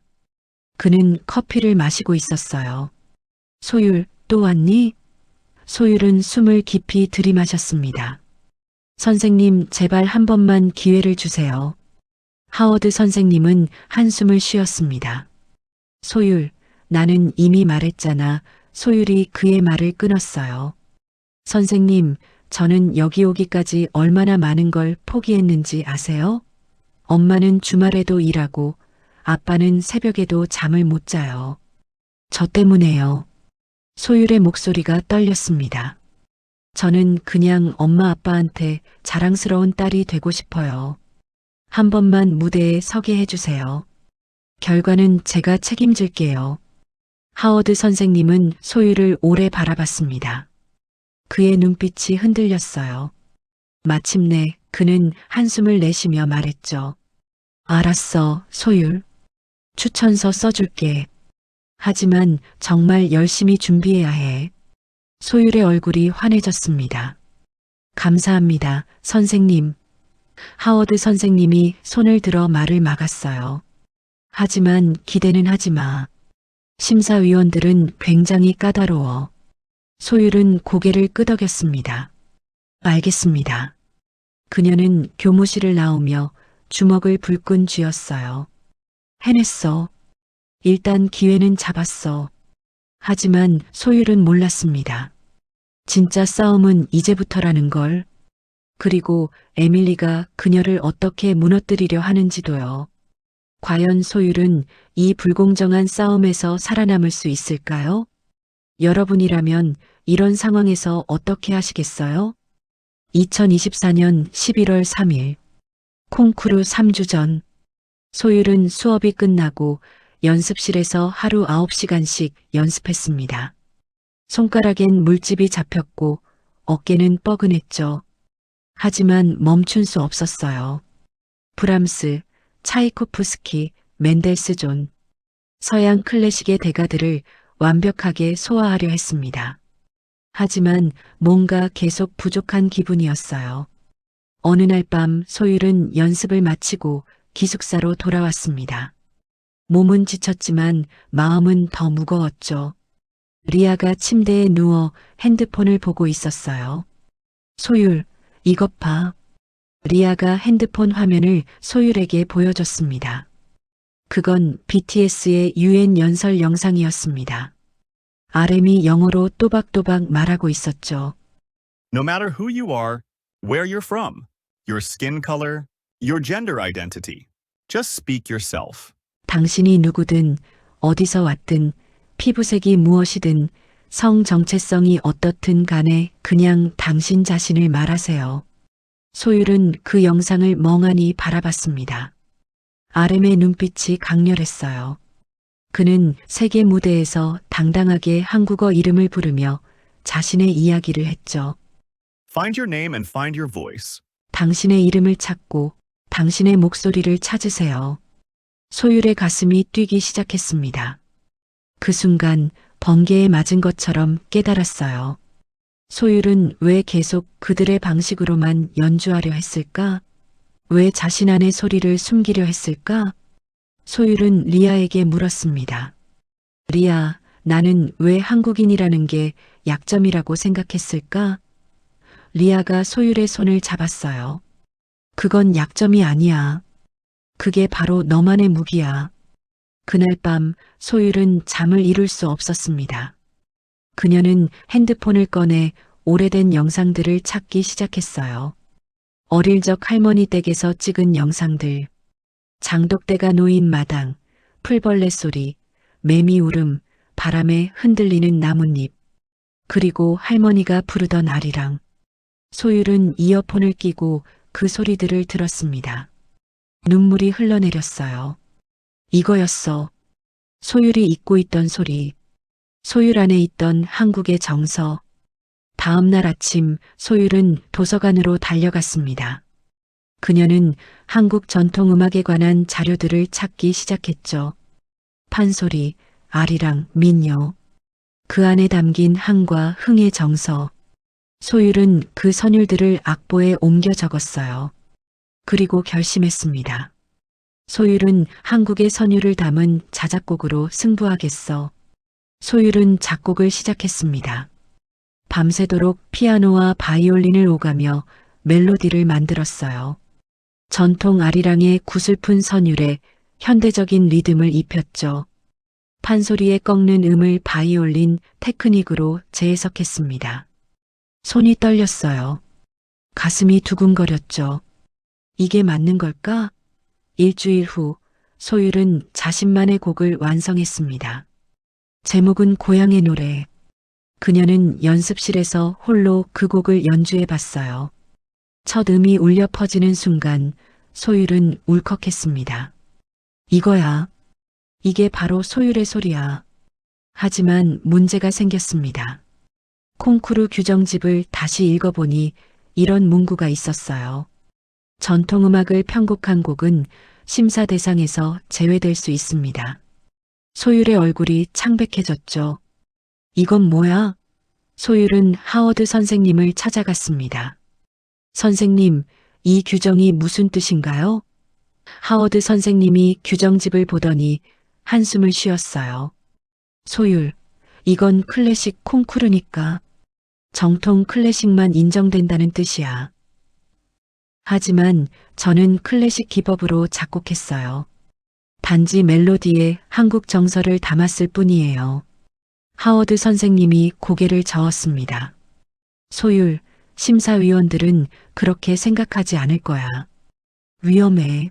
그는 커피를 마시고 있었어요. 소율, 또 왔니? 소율은 숨을 깊이 들이마셨습니다. 선생님, 제발 한 번만 기회를 주세요. 하워드 선생님은 한숨을 쉬었습니다. 소율, 나는 이미 말했잖아. 소율이 그의 말을 끊었어요. 선생님, 저는 여기 오기까지 얼마나 많은 걸 포기했는지 아세요? 엄마는 주말에도 일하고 아빠는 새벽에도 잠을 못 자요. 저 때문에요. 소율의 목소리가 떨렸습니다. 저는 그냥 엄마 아빠한테 자랑스러운 딸이 되고 싶어요. 한 번만 무대에 서게 해주세요. 결과는 제가 책임질게요. 하워드 선생님은 소율을 오래 바라봤습니다. 그의 눈빛이 흔들렸어요. 마침내 그는 한숨을 내쉬며 말했죠. 알았어, 소율. 추천서 써줄게. 하지만 정말 열심히 준비해야 해. 소율의 얼굴이 환해졌습니다. 감사합니다, 선생님. 하워드 선생님이 손을 들어 말을 막았어요. 하지만 기대는 하지 마. 심사위원들은 굉장히 까다로워. 소율은 고개를 끄덕였습니다. 알겠습니다. 그녀는 교무실을 나오며 주먹을 불끈 쥐었어요. 해냈어. 일단 기회는 잡았어. 하지만 소율은 몰랐습니다. 진짜 싸움은 이제부터라는 걸. 그리고 에밀리가 그녀를 어떻게 무너뜨리려 하는지도요. 과연 소율은 이 불공정한 싸움에서 살아남을 수 있을까요? 여러분이라면 이런 상황에서 어떻게 하시겠어요? 2024년 11월 3일 콩쿠르 3주 전 소율은 수업이 끝나고 연습실에서 하루 9시간씩 연습했습니다. 손가락엔 물집이 잡혔고 어깨는 뻐근했죠. 하지만 멈춘 수 없었어요. 브람스, 차이코프스키, 멘델스존, 서양 클래식의 대가들을 완벽하게 소화하려 했습니다. 하지만 뭔가 계속 부족한 기분이었어요. 어느 날 밤 소율은 연습을 마치고 기숙사로 돌아왔습니다. 몸은 지쳤지만 마음은 더 무거웠죠. 리아가 침대에 누워 핸드폰을 보고 있었어요. 소율, 이것 봐. 리아가 핸드폰 화면을 소율에게 보여줬습니다. 그건 BTS의 유엔 연설 영상이었습니다. RM이 영어로 또박또박 말하고 있었죠. No matter who you are, where you're from, your skin color, your gender identity, just speak yourself. 당신이 누구든 어디서 왔든 피부색이 무엇이든 성 정체성이 어떻든 간에 그냥 당신 자신을 말하세요. 소율은 그 영상을 멍하니 바라봤습니다. RM의 눈빛이 강렬했어요. 그는 세계 무대에서 당당하게 한국어 이름을 부르며 자신의 이야기를 했죠. Find your name and find your voice. 당신의 이름을 찾고 당신의 목소리를 찾으세요. 소율의 가슴이 뛰기 시작했습니다. 그 순간 번개에 맞은 것처럼 깨달았어요. 소율은 왜 계속 그들의 방식으로만 연주하려 했을까? 왜 자신 안의 소리를 숨기려 했을까? 소율은 리아에게 물었습니다. 리아, 나는 왜 한국인이라는 게 약점이라고 생각했을까? 리아가 소율의 손을 잡았어요. 그건 약점이 아니야. 그게 바로 너만의 무기야. 그날 밤 소율은 잠을 이룰 수 없었습니다. 그녀는 핸드폰을 꺼내 오래된 영상들을 찾기 시작했어요. 어릴 적 할머니 댁에서 찍은 영상들, 장독대가 놓인 마당, 풀벌레 소리, 매미 울음, 바람에 흔들리는 나뭇잎, 그리고 할머니가 부르던 아리랑. 소율은 이어폰을 끼고 그 소리들을 들었습니다. 눈물이 흘러내렸어요. 이거였어. 소율이 잊고 있던 소리. 소율 안에 있던 한국의 정서. 다음 날 아침 소율은 도서관으로 달려갔습니다. 그녀는 한국 전통음악에 관한 자료들을 찾기 시작했죠. 판소리, 아리랑, 민요. 그 안에 담긴 한과 흥의 정서. 소율은 그 선율들을 악보에 옮겨 적었어요. 그리고 결심했습니다. 소율은 한국의 선율을 담은 자작곡으로 승부하겠어. 소율은 작곡을 시작했습니다. 밤새도록 피아노와 바이올린을 오가며 멜로디를 만들었어요. 전통 아리랑의 구슬픈 선율에 현대적인 리듬을 입혔죠. 판소리에 꺾는 음을 바이올린 테크닉으로 재해석했습니다. 손이 떨렸어요. 가슴이 두근거렸죠. 이게 맞는 걸까? 일주일 후 소율은 자신만의 곡을 완성했습니다. 제목은 고향의 노래. 그녀는 연습실에서 홀로 그 곡을 연주해 봤어요. 첫 음이 울려 퍼지는 순간 소율은 울컥했습니다. 이거야. 이게 바로 소율의 소리야. 하지만 문제가 생겼습니다. 콩쿠르 규정집을 다시 읽어보니 이런 문구가 있었어요. 전통음악을 편곡한 곡은 심사 대상에서 제외될 수 있습니다. 소율의 얼굴이 창백해졌죠. 이건 뭐야? 소율은 하워드 선생님을 찾아갔습니다. 선생님, 이 규정이 무슨 뜻인가요? 하워드 선생님이 규정집을 보더니 한숨을 쉬었어요. 소율, 이건 클래식 콩쿠르니까 정통 클래식만 인정된다는 뜻이야. 하지만 저는 클래식 기법으로 작곡했어요. 단지 멜로디에 한국 정서를 담았을 뿐이에요. 하워드 선생님이 고개를 저었습니다. 소율, 심사위원들은 그렇게 생각하지 않을 거야. 위험해.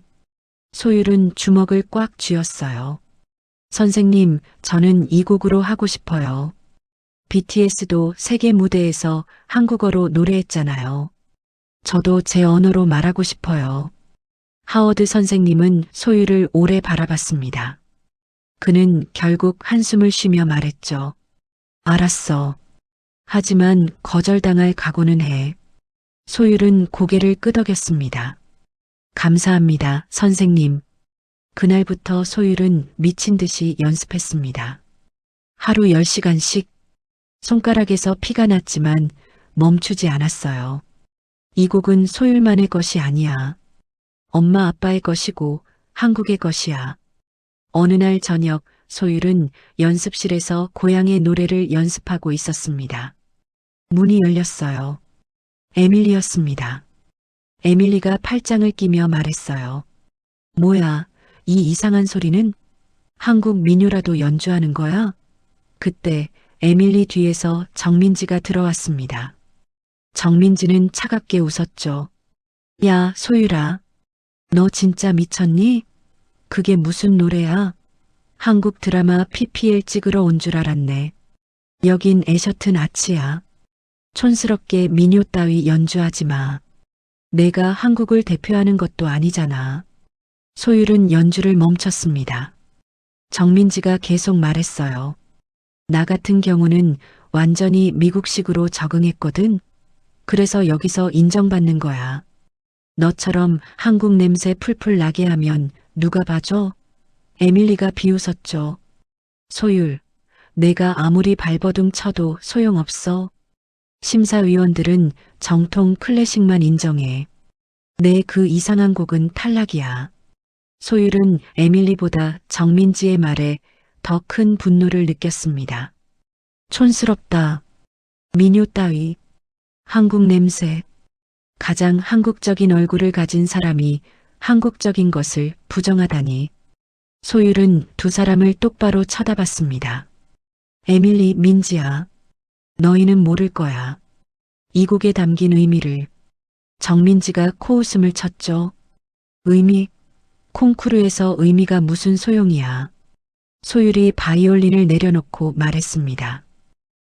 소율은 주먹을 꽉 쥐었어요. 선생님, 저는 이 곡으로 하고 싶어요. BTS도 세계 무대에서 한국어로 노래했잖아요. 저도 제 언어로 말하고 싶어요. 하워드 선생님은 소율을 오래 바라봤습니다. 그는 결국 한숨을 쉬며 말했죠. 알았어. 하지만 거절당할 각오는 해. 소율은 고개를 끄덕였습니다. 감사합니다, 선생님. 그날부터 소율은 미친 듯이 연습했습니다. 하루 10시간씩 손가락에서 피가 났지만 멈추지 않았어요. 이 곡은 소율만의 것이 아니야. 엄마 아빠의 것이고 한국의 것이야. 어느 날 저녁 소율은 연습실에서 고향의 노래를 연습하고 있었습니다. 문이 열렸어요. 에밀리였습니다. 에밀리가 팔짱을 끼며 말했어요. 뭐야, 이 이상한 소리는? 한국 민요라도 연주하는 거야? 그때 에밀리 뒤에서 정민지가 들어왔습니다. 정민지는 차갑게 웃었죠. 야, 소율아. 너 진짜 미쳤니? 그게 무슨 노래야? 한국 드라마 PPL 찍으러 온 줄 알았네. 여긴 애셔튼 아치야. 촌스럽게 민요 따위 연주하지 마. 내가 한국을 대표하는 것도 아니잖아. 소율은 연주를 멈췄습니다. 정민지가 계속 말했어요. 나 같은 경우는 완전히 미국식으로 적응했거든. 그래서 여기서 인정받는 거야. 너처럼 한국 냄새 풀풀 나게 하면 누가 봐줘? 에밀리가 비웃었죠. 소율, 내가 아무리 발버둥 쳐도 소용없어. 심사위원들은 정통 클래식만 인정해. 내 그 이상한 곡은 탈락이야. 소율은 에밀리보다 정민지의 말에 더 큰 분노를 느꼈습니다. 촌스럽다. 민요 따위. 한국 냄새. 가장 한국적인 얼굴을 가진 사람이 한국적인 것을 부정하다니. 소율은 두 사람을 똑바로 쳐다봤습니다. 에밀리, 민지야. 너희는 모를 거야. 이 곡에 담긴 의미를. 정민지가 코웃음을 쳤죠. 의미? 콩쿠르에서 의미가 무슨 소용이야. 소율이 바이올린을 내려놓고 말했습니다.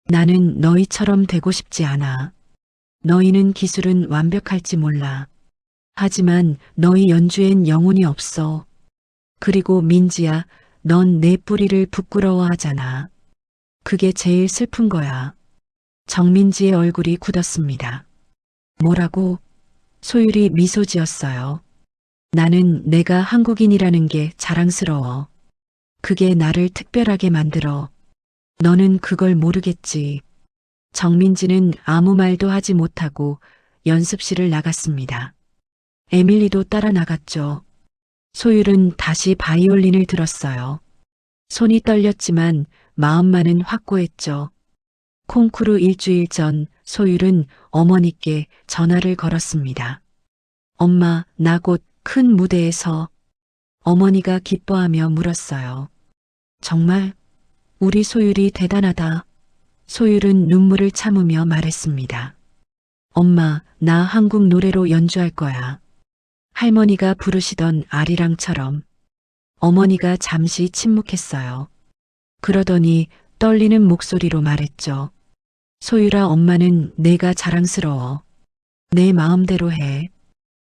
나는 너희처럼 되고 싶지 않아. 너희는 기술은 완벽할지 몰라. 하지만 너희 연주엔 영혼이 없어. 그리고 민지야, 넌 내 뿌리를 부끄러워하잖아. 그게 제일 슬픈 거야. 정민지의 얼굴이 굳었습니다. 뭐라고? 소율이 미소 지었어요. 나는 내가 한국인이라는 게 자랑스러워. 그게 나를 특별하게 만들어. 너는 그걸 모르겠지. 정민지는 아무 말도 하지 못하고 연습실을 나갔습니다. 에밀리도 따라 나갔죠. 소율은 다시 바이올린을 들었어요. 손이 떨렸지만 마음만은 확고했죠. 콩쿠르 일주일 전 소율은 어머니께 전화를 걸었습니다. 엄마, 나 곧 큰 무대에서. 어머니가 기뻐하며 물었어요. 정말? 우리 소율이 대단하다. 소율은 눈물을 참으며 말했습니다. 엄마, 나 한국 노래로 연주할 거야. 할머니가 부르시던 아리랑처럼. 어머니가 잠시 침묵했어요. 그러더니 떨리는 목소리로 말했죠. 소율아, 엄마는 내가 자랑스러워. 내 마음대로 해.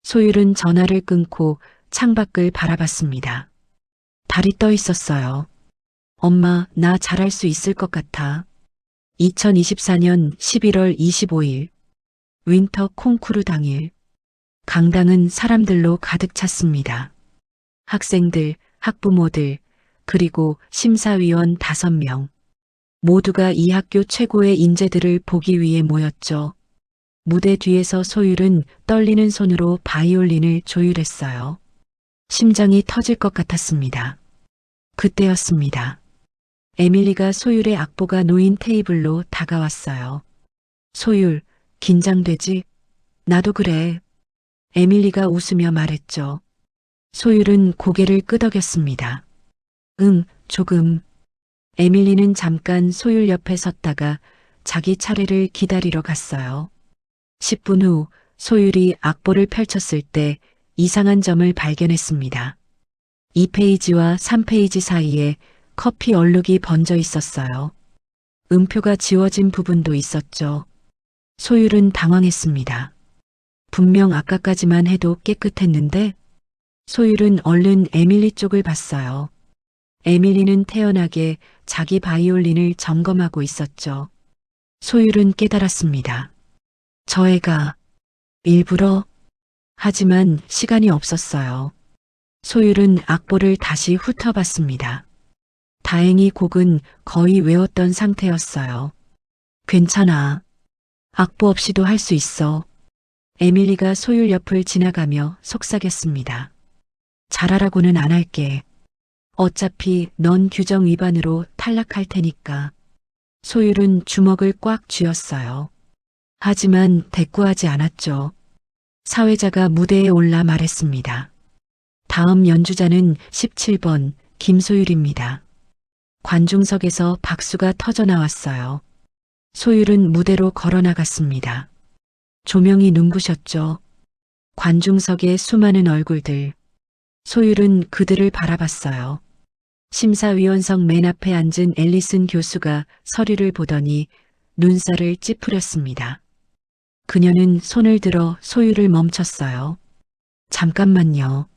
소율은 전화를 끊고 창밖을 바라봤습니다. 달이 떠 있었어요. 엄마, 나 잘할 수 있을 것 같아. 2024년 11월 25일, 윈터 콩쿠르 당일. 강당은 사람들로 가득 찼습니다. 학생들, 학부모들, 그리고 심사위원 5명. 모두가 이 학교 최고의 인재들을 보기 위해 모였죠. 무대 뒤에서 소율은 떨리는 손으로 바이올린을 조율했어요. 심장이 터질 것 같았습니다. 그때였습니다. 에밀리가 소율의 악보가 놓인 테이블로 다가왔어요. 소율, 긴장되지? 나도 그래. 에밀리가 웃으며 말했죠. 소율은 고개를 끄덕였습니다. 조금. 에밀리는 잠깐 소율 옆에 섰다가 자기 차례를 기다리러 갔어요. 10분 후 소율이 악보를 펼쳤을 때 이상한 점을 발견했습니다. 2페이지와 3페이지 사이에 커피 얼룩이 번져 있었어요. 음표가 지워진 부분도 있었죠. 소율은 당황했습니다. 분명 아까까지만 해도 깨끗했는데. 소율은 얼른 에밀리 쪽을 봤어요. 에밀리는 태연하게 자기 바이올린을 점검하고 있었죠. 소율은 깨달았습니다. 저 애가 일부러. 하지만 시간이 없었어요. 소율은 악보를 다시 훑어봤습니다. 다행히 곡은 거의 외웠던 상태였어요. 괜찮아. 악보 없이도 할 수 있어. 에밀리가 소율 옆을 지나가며 속삭였습니다. 잘하라고는 안 할게. 어차피 넌 규정 위반으로 탈락할 테니까. 소율은 주먹을 꽉 쥐었어요. 하지만 대꾸하지 않았죠. 사회자가 무대에 올라 말했습니다. 다음 연주자는 17번 김소율입니다. 관중석에서 박수가 터져 나왔어요. 소율은 무대로 걸어나갔습니다. 조명이 눈부셨죠. 관중석의 수많은 얼굴들. 소율은 그들을 바라봤어요. 심사위원석 맨 앞에 앉은 앨리슨 교수가 서류를 보더니 눈살을 찌푸렸습니다. 그녀는 손을 들어 소율을 멈췄어요. 잠깐만요.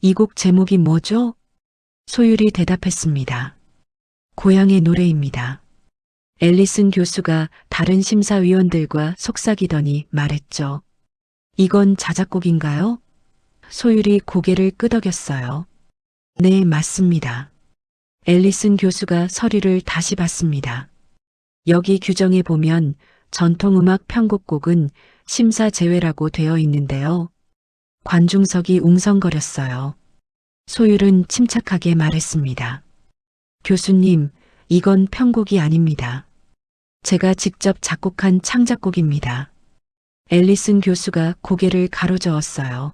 이 곡 제목이 뭐죠? 소율이 대답했습니다. 고향의 노래입니다. 앨리슨 교수가 다른 심사위원들과 속삭이더니 말했죠. 이건 자작곡인가요? 소율이 고개를 끄덕였어요. 네, 맞습니다. 앨리슨 교수가 서류를 다시 봤습니다. 여기 규정에 보면 전통음악 편곡곡은 심사 제외라고 되어 있는데요. 관중석이 웅성거렸어요. 소율은 침착하게 말했습니다. 교수님, 이건 편곡이 아닙니다. 제가 직접 작곡한 창작곡입니다. 앨리슨 교수가 고개를 가로저었어요.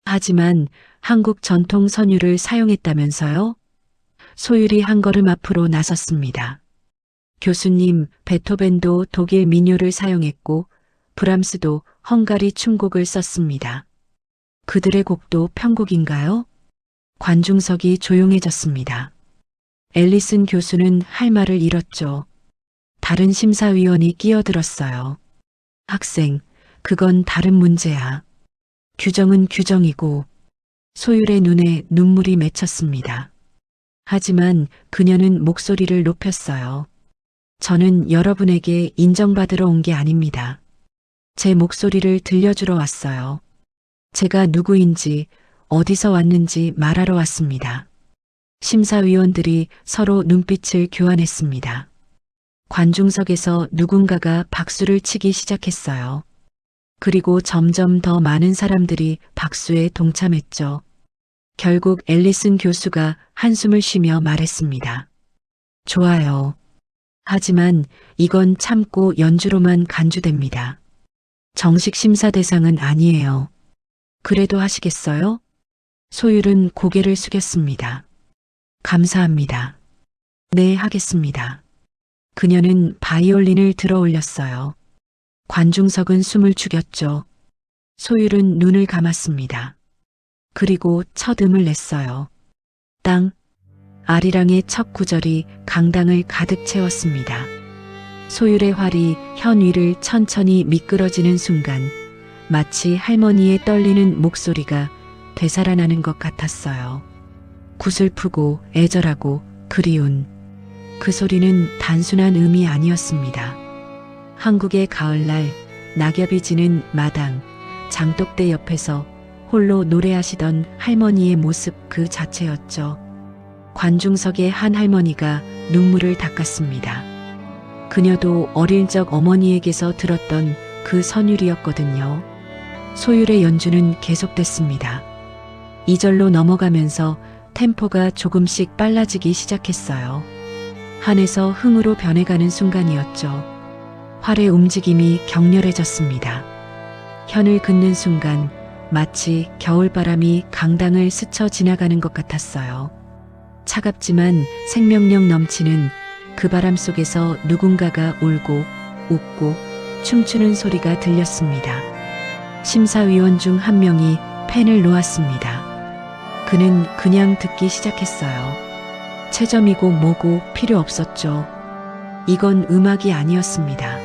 하지만 한국 전통 선율을 사용했다면서요? 소율이 한 걸음 앞으로 나섰습니다. 교수님, 베토벤도 독일 민요를 사용했고 브람스도 헝가리 춤곡을 썼습니다. 그들의 곡도 편곡인가요? 관중석이 조용해졌습니다. 앨리슨 교수는 할 말을 잃었죠. 다른 심사위원이 끼어들었어요. 학생, 그건 다른 문제야. 규정은 규정이고. 소율의 눈에 눈물이 맺혔습니다. 하지만 그녀는 목소리를 높였어요. 저는 여러분에게 인정받으러 온 게 아닙니다. 제 목소리를 들려주러 왔어요. 제가 누구인지, 어디서 왔는지 말하러 왔습니다. 심사위원들이 서로 눈빛을 교환했습니다. 관중석에서 누군가가 박수를 치기 시작했어요. 그리고 점점 더 많은 사람들이 박수에 동참했죠. 결국 앨리슨 교수가 한숨을 쉬며 말했습니다. 좋아요. 하지만 이건 참고 연주로만 간주됩니다. 정식 심사 대상은 아니에요. 그래도 하시겠어요? 소율은 고개를 숙였습니다. 감사합니다. 네, 하겠습니다. 그녀는 바이올린을 들어 올렸어요. 관중석은 숨을 죽였죠. 소율은 눈을 감았습니다. 그리고 첫 음을 냈어요. 땅. 아리랑의 첫 구절이 강당을 가득 채웠습니다. 소율의 활이 현 위를 천천히 미끄러지는 순간 마치 할머니의 떨리는 목소리가 되살아나는 것 같았어요. 구슬프고 애절하고 그리운 그 소리는 단순한 음이 아니었습니다. 한국의 가을날 낙엽이 지는 마당, 장독대 옆에서 홀로 노래하시던 할머니의 모습 그 자체였죠. 관중석의 한 할머니가 눈물을 닦았습니다. 그녀도 어릴 적 어머니에게서 들었던 그 선율이었거든요. 소율의 연주는 계속됐습니다. 2절로 넘어가면서 템포가 조금씩 빨라지기 시작했어요. 한에서 흥으로 변해가는 순간이었죠. 활의 움직임이 격렬해졌습니다. 현을 긋는 순간 마치 겨울바람이 강당을 스쳐 지나가는 것 같았어요. 차갑지만 생명력 넘치는 그 바람 속에서 누군가가 울고 웃고 춤추는 소리가 들렸습니다. 심사위원 중 한 명이 펜을 놓았습니다. 그는 그냥 듣기 시작했어요. 채점이고 뭐고 필요 없었죠. 이건 음악이 아니었습니다.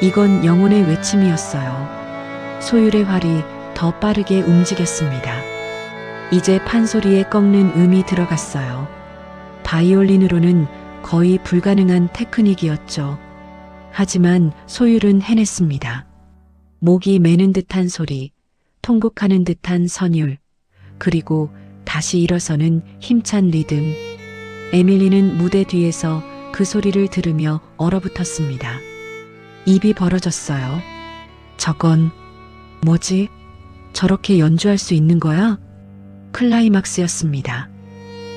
이건 영혼의 외침이었어요. 소율의 활이 더 빠르게 움직였습니다. 이제 판소리에 꺾는 음이 들어갔어요. 바이올린으로는 거의 불가능한 테크닉이었죠. 하지만 소율은 해냈습니다. 목이 매는 듯한 소리, 통곡하는 듯한 선율, 그리고 다시 일어서는 힘찬 리듬. 에밀리는 무대 뒤에서 그 소리를 들으며 얼어붙었습니다. 입이 벌어졌어요. 저건 뭐지? 저렇게 연주할 수 있는 거야? 클라이막스였습니다.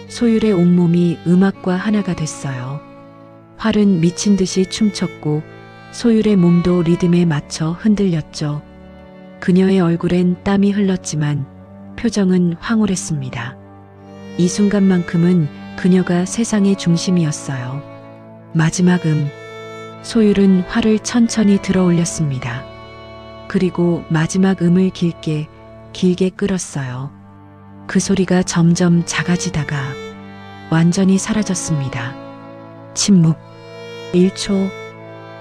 소율의 온몸이 음악과 하나가 됐어요. 활은 미친 듯이 춤췄고 소율의 몸도 리듬에 맞춰 흔들렸죠. 그녀의 얼굴엔 땀이 흘렀지만 표정은 황홀했습니다. 이 순간만큼은 그녀가 세상의 중심이었어요. 마지막 소율은 활을 천천히 들어 올렸습니다. 그리고 마지막 음을 길게 끌었어요. 그 소리가 점점 작아지다가 완전히 사라졌습니다. 침묵. 1초,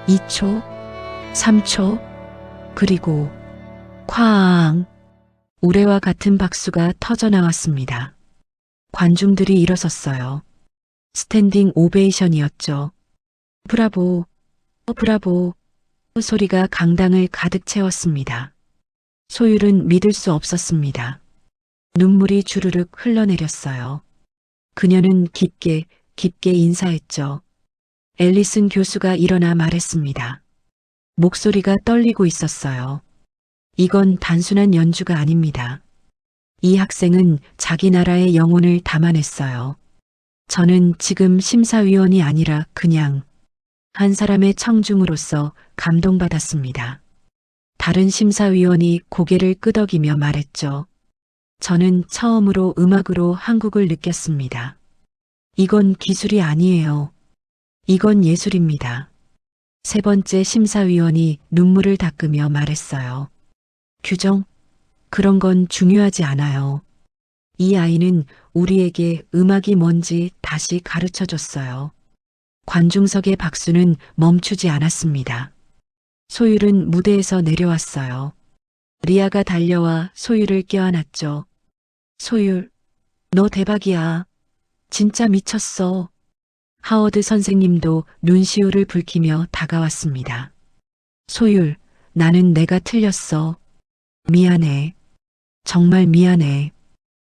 2초, 3초, 그리고 쾅! 우레와 같은 박수가 터져 나왔습니다. 관중들이 일어섰어요. 스탠딩 오베이션이었죠. 브라보, 브라보. 소리가 강당을 가득 채웠습니다. 소율은 믿을 수 없었습니다. 눈물이 주르륵 흘러내렸어요. 그녀는 깊게 인사했죠. 앨리슨 교수가 일어나 말했습니다. 목소리가 떨리고 있었어요. 이건 단순한 연주가 아닙니다. 이 학생은 자기 나라의 영혼을 담아냈어요. 저는 지금 심사위원이 아니라 그냥 한 사람의 청중으로서 감동받았습니다. 다른 심사위원이 고개를 끄덕이며 말했죠. 저는 처음으로 음악으로 한국을 느꼈습니다. 이건 기술이 아니에요. 이건 예술입니다. 세 번째 심사위원이 눈물을 닦으며 말했어요. 규정? 그런 건 중요하지 않아요. 이 아이는 우리에게 음악이 뭔지 다시 가르쳐 줬어요. 관중석의 박수는 멈추지 않았습니다. 소율은 무대에서 내려왔어요. 리아가 달려와 소율을 껴안았죠. 소율, 너 대박이야. 진짜 미쳤어. 하워드 선생님도 눈시울을 붉히며 다가왔습니다. 소율, 나는 내가 틀렸어. 미안해. 정말 미안해.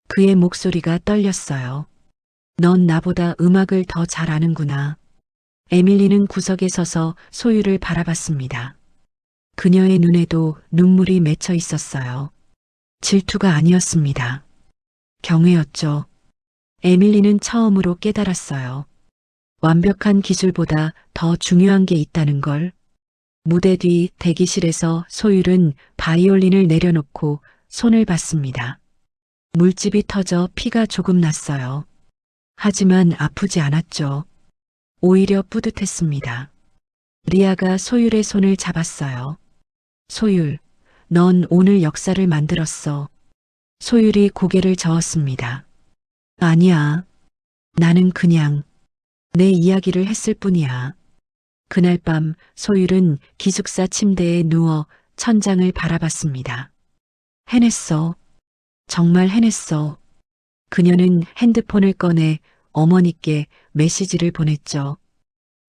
그의 목소리가 떨렸어요. 넌 나보다 음악을 더 잘 아는구나. 에밀리는 구석에 서서 소율을 바라봤습니다. 그녀의 눈에도 눈물이 맺혀 있었어요. 질투가 아니었습니다. 경외였죠. 에밀리는 처음으로 깨달았어요. 완벽한 기술보다 더 중요한 게 있다는 걸. 무대 뒤 대기실에서 소율은 바이올린을 내려놓고 손을 봤습니다. 물집이 터져 피가 조금 났어요. 하지만 아프지 않았죠. 오히려 뿌듯했습니다. 리아가 소율의 손을 잡았어요. 소율, 넌 오늘 역사를 만들었어. 소율이 고개를 저었습니다. 아니야. 나는 그냥 내 이야기를 했을 뿐이야. 그날 밤 소율은 기숙사 침대에 누워 천장을 바라봤습니다. 해냈어. 정말 해냈어. 그녀는 핸드폰을 꺼내 어머니께 메시지를 보냈죠.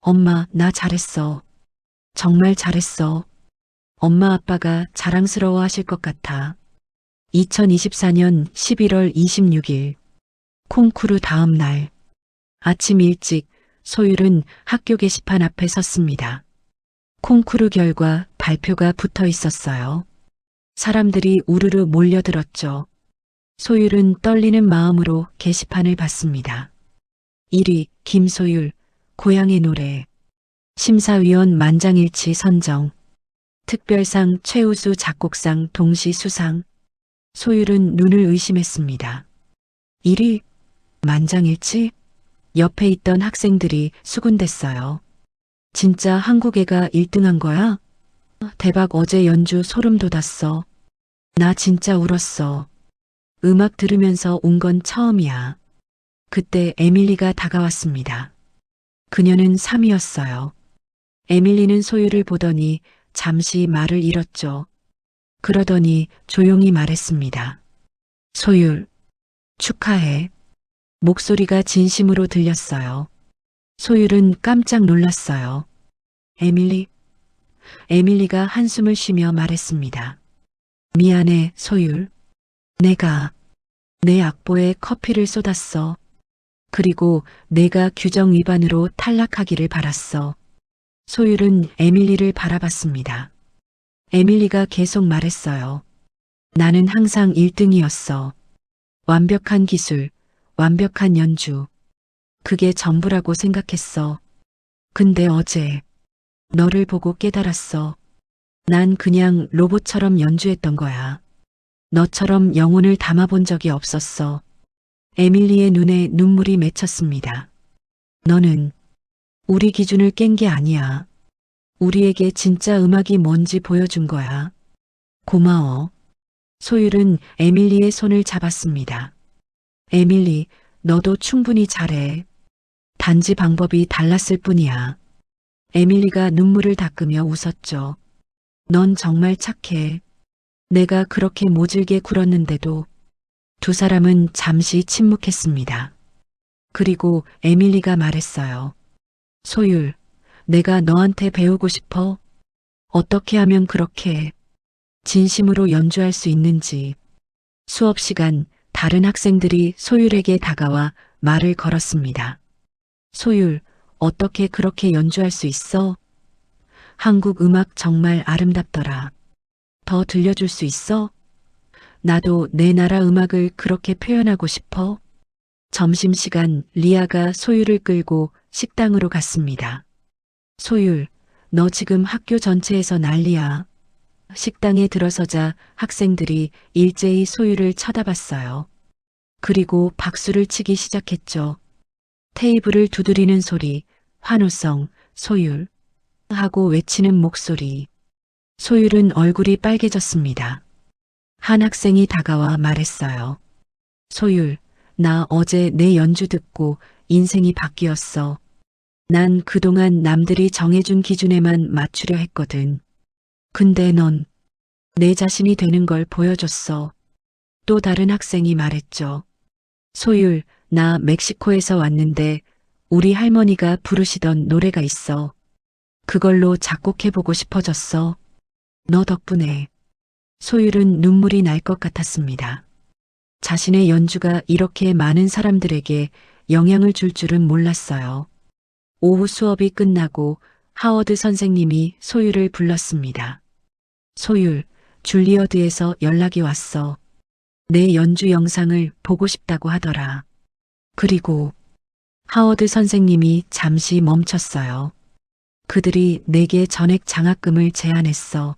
엄마, 나 잘했어. 정말 잘했어. 엄마 아빠가 자랑스러워 하실 것 같아. 2024년 11월 26일. 콩쿠르 다음 날. 아침 일찍 소율은 학교 게시판 앞에 섰습니다. 콩쿠르 결과 발표가 붙어 있었어요. 사람들이 우르르 몰려들었죠. 소율은 떨리는 마음으로 게시판을 봤습니다. 1위 김소율, 고향의 노래. 심사위원 만장일치 선정. 특별상 최우수 작곡상 동시 수상. 소율은 눈을 의심했습니다. 1위? 만장일치? 옆에 있던 학생들이 수군댔어요. 진짜 한국애가 1등한 거야? 대박, 어제 연주 소름 돋았어. 나 진짜 울었어. 음악 들으면서 운 건 처음이야. 그때 에밀리가 다가왔습니다. 그녀는 3위였어요. 에밀리는 소율을 보더니 잠시 말을 잃었죠. 그러더니 조용히 말했습니다. 소율, 축하해. 목소리가 진심으로 들렸어요. 소율은 깜짝 놀랐어요. 에밀리? 에밀리가 한숨을 쉬며 말했습니다. 미안해, 소율. 내가 내 악보에 커피를 쏟았어. 그리고 내가 규정 위반으로 탈락하기를 바랐어. 소율은 에밀리를 바라봤습니다. 에밀리가 계속 말했어요. 나는 항상 1등이었어. 완벽한 기술, 완벽한 연주. 그게 전부라고 생각했어. 근데 어제 너를 보고 깨달았어. 난 그냥 로봇처럼 연주했던 거야. 너처럼 영혼을 담아본 적이 없었어. 에밀리의 눈에 눈물이 맺혔습니다. 너는 우리 기준을 깬 게 아니야. 우리에게 진짜 음악이 뭔지 보여준 거야. 고마워. 소율은 에밀리의 손을 잡았습니다. 에밀리, 너도 충분히 잘해. 단지 방법이 달랐을 뿐이야. 에밀리가 눈물을 닦으며 웃었죠. 넌 정말 착해. 내가 그렇게 모질게 굴었는데도. 두 사람은 잠시 침묵했습니다. 그리고 에밀리가 말했어요. 소율, 내가 너한테 배우고 싶어. 어떻게 하면 그렇게 진심으로 연주할 수 있는지. 수업 시간 다른 학생들이 소율에게 다가와 말을 걸었습니다. 소율, 어떻게 그렇게 연주할 수 있어? 한국 음악 정말 아름답더라. 더 들려줄 수 있어? 나도 내 나라 음악을 그렇게 표현하고 싶어. 점심시간 리아가 소율을 끌고 식당으로 갔습니다. 소율, 너 지금 학교 전체에서 난리야. 식당에 들어서자 학생들이 일제히 소율을 쳐다봤어요. 그리고 박수를 치기 시작했죠. 테이블을 두드리는 소리, 환호성, 소율 하고 외치는 목소리. 소율은 얼굴이 빨개졌습니다. 한 학생이 다가와 말했어요. 소율, 나 어제 내 연주 듣고 인생이 바뀌었어. 난 그동안 남들이 정해준 기준에만 맞추려 했거든. 근데 넌 내 자신이 되는 걸 보여줬어. 또 다른 학생이 말했죠. 소율, 나 멕시코에서 왔는데 우리 할머니가 부르시던 노래가 있어. 그걸로 작곡해보고 싶어졌어. 너 덕분에. 소율은 눈물이 날 것 같았습니다. 자신의 연주가 이렇게 많은 사람들에게 영향을 줄 줄은 몰랐어요. 오후 수업이 끝나고 하워드 선생님이 소율을 불렀습니다. 소율, 줄리어드에서 연락이 왔어. 내 연주 영상을 보고 싶다고 하더라. 그리고 하워드 선생님이 잠시 멈췄어요. 그들이 내게 전액 장학금을 제안했어.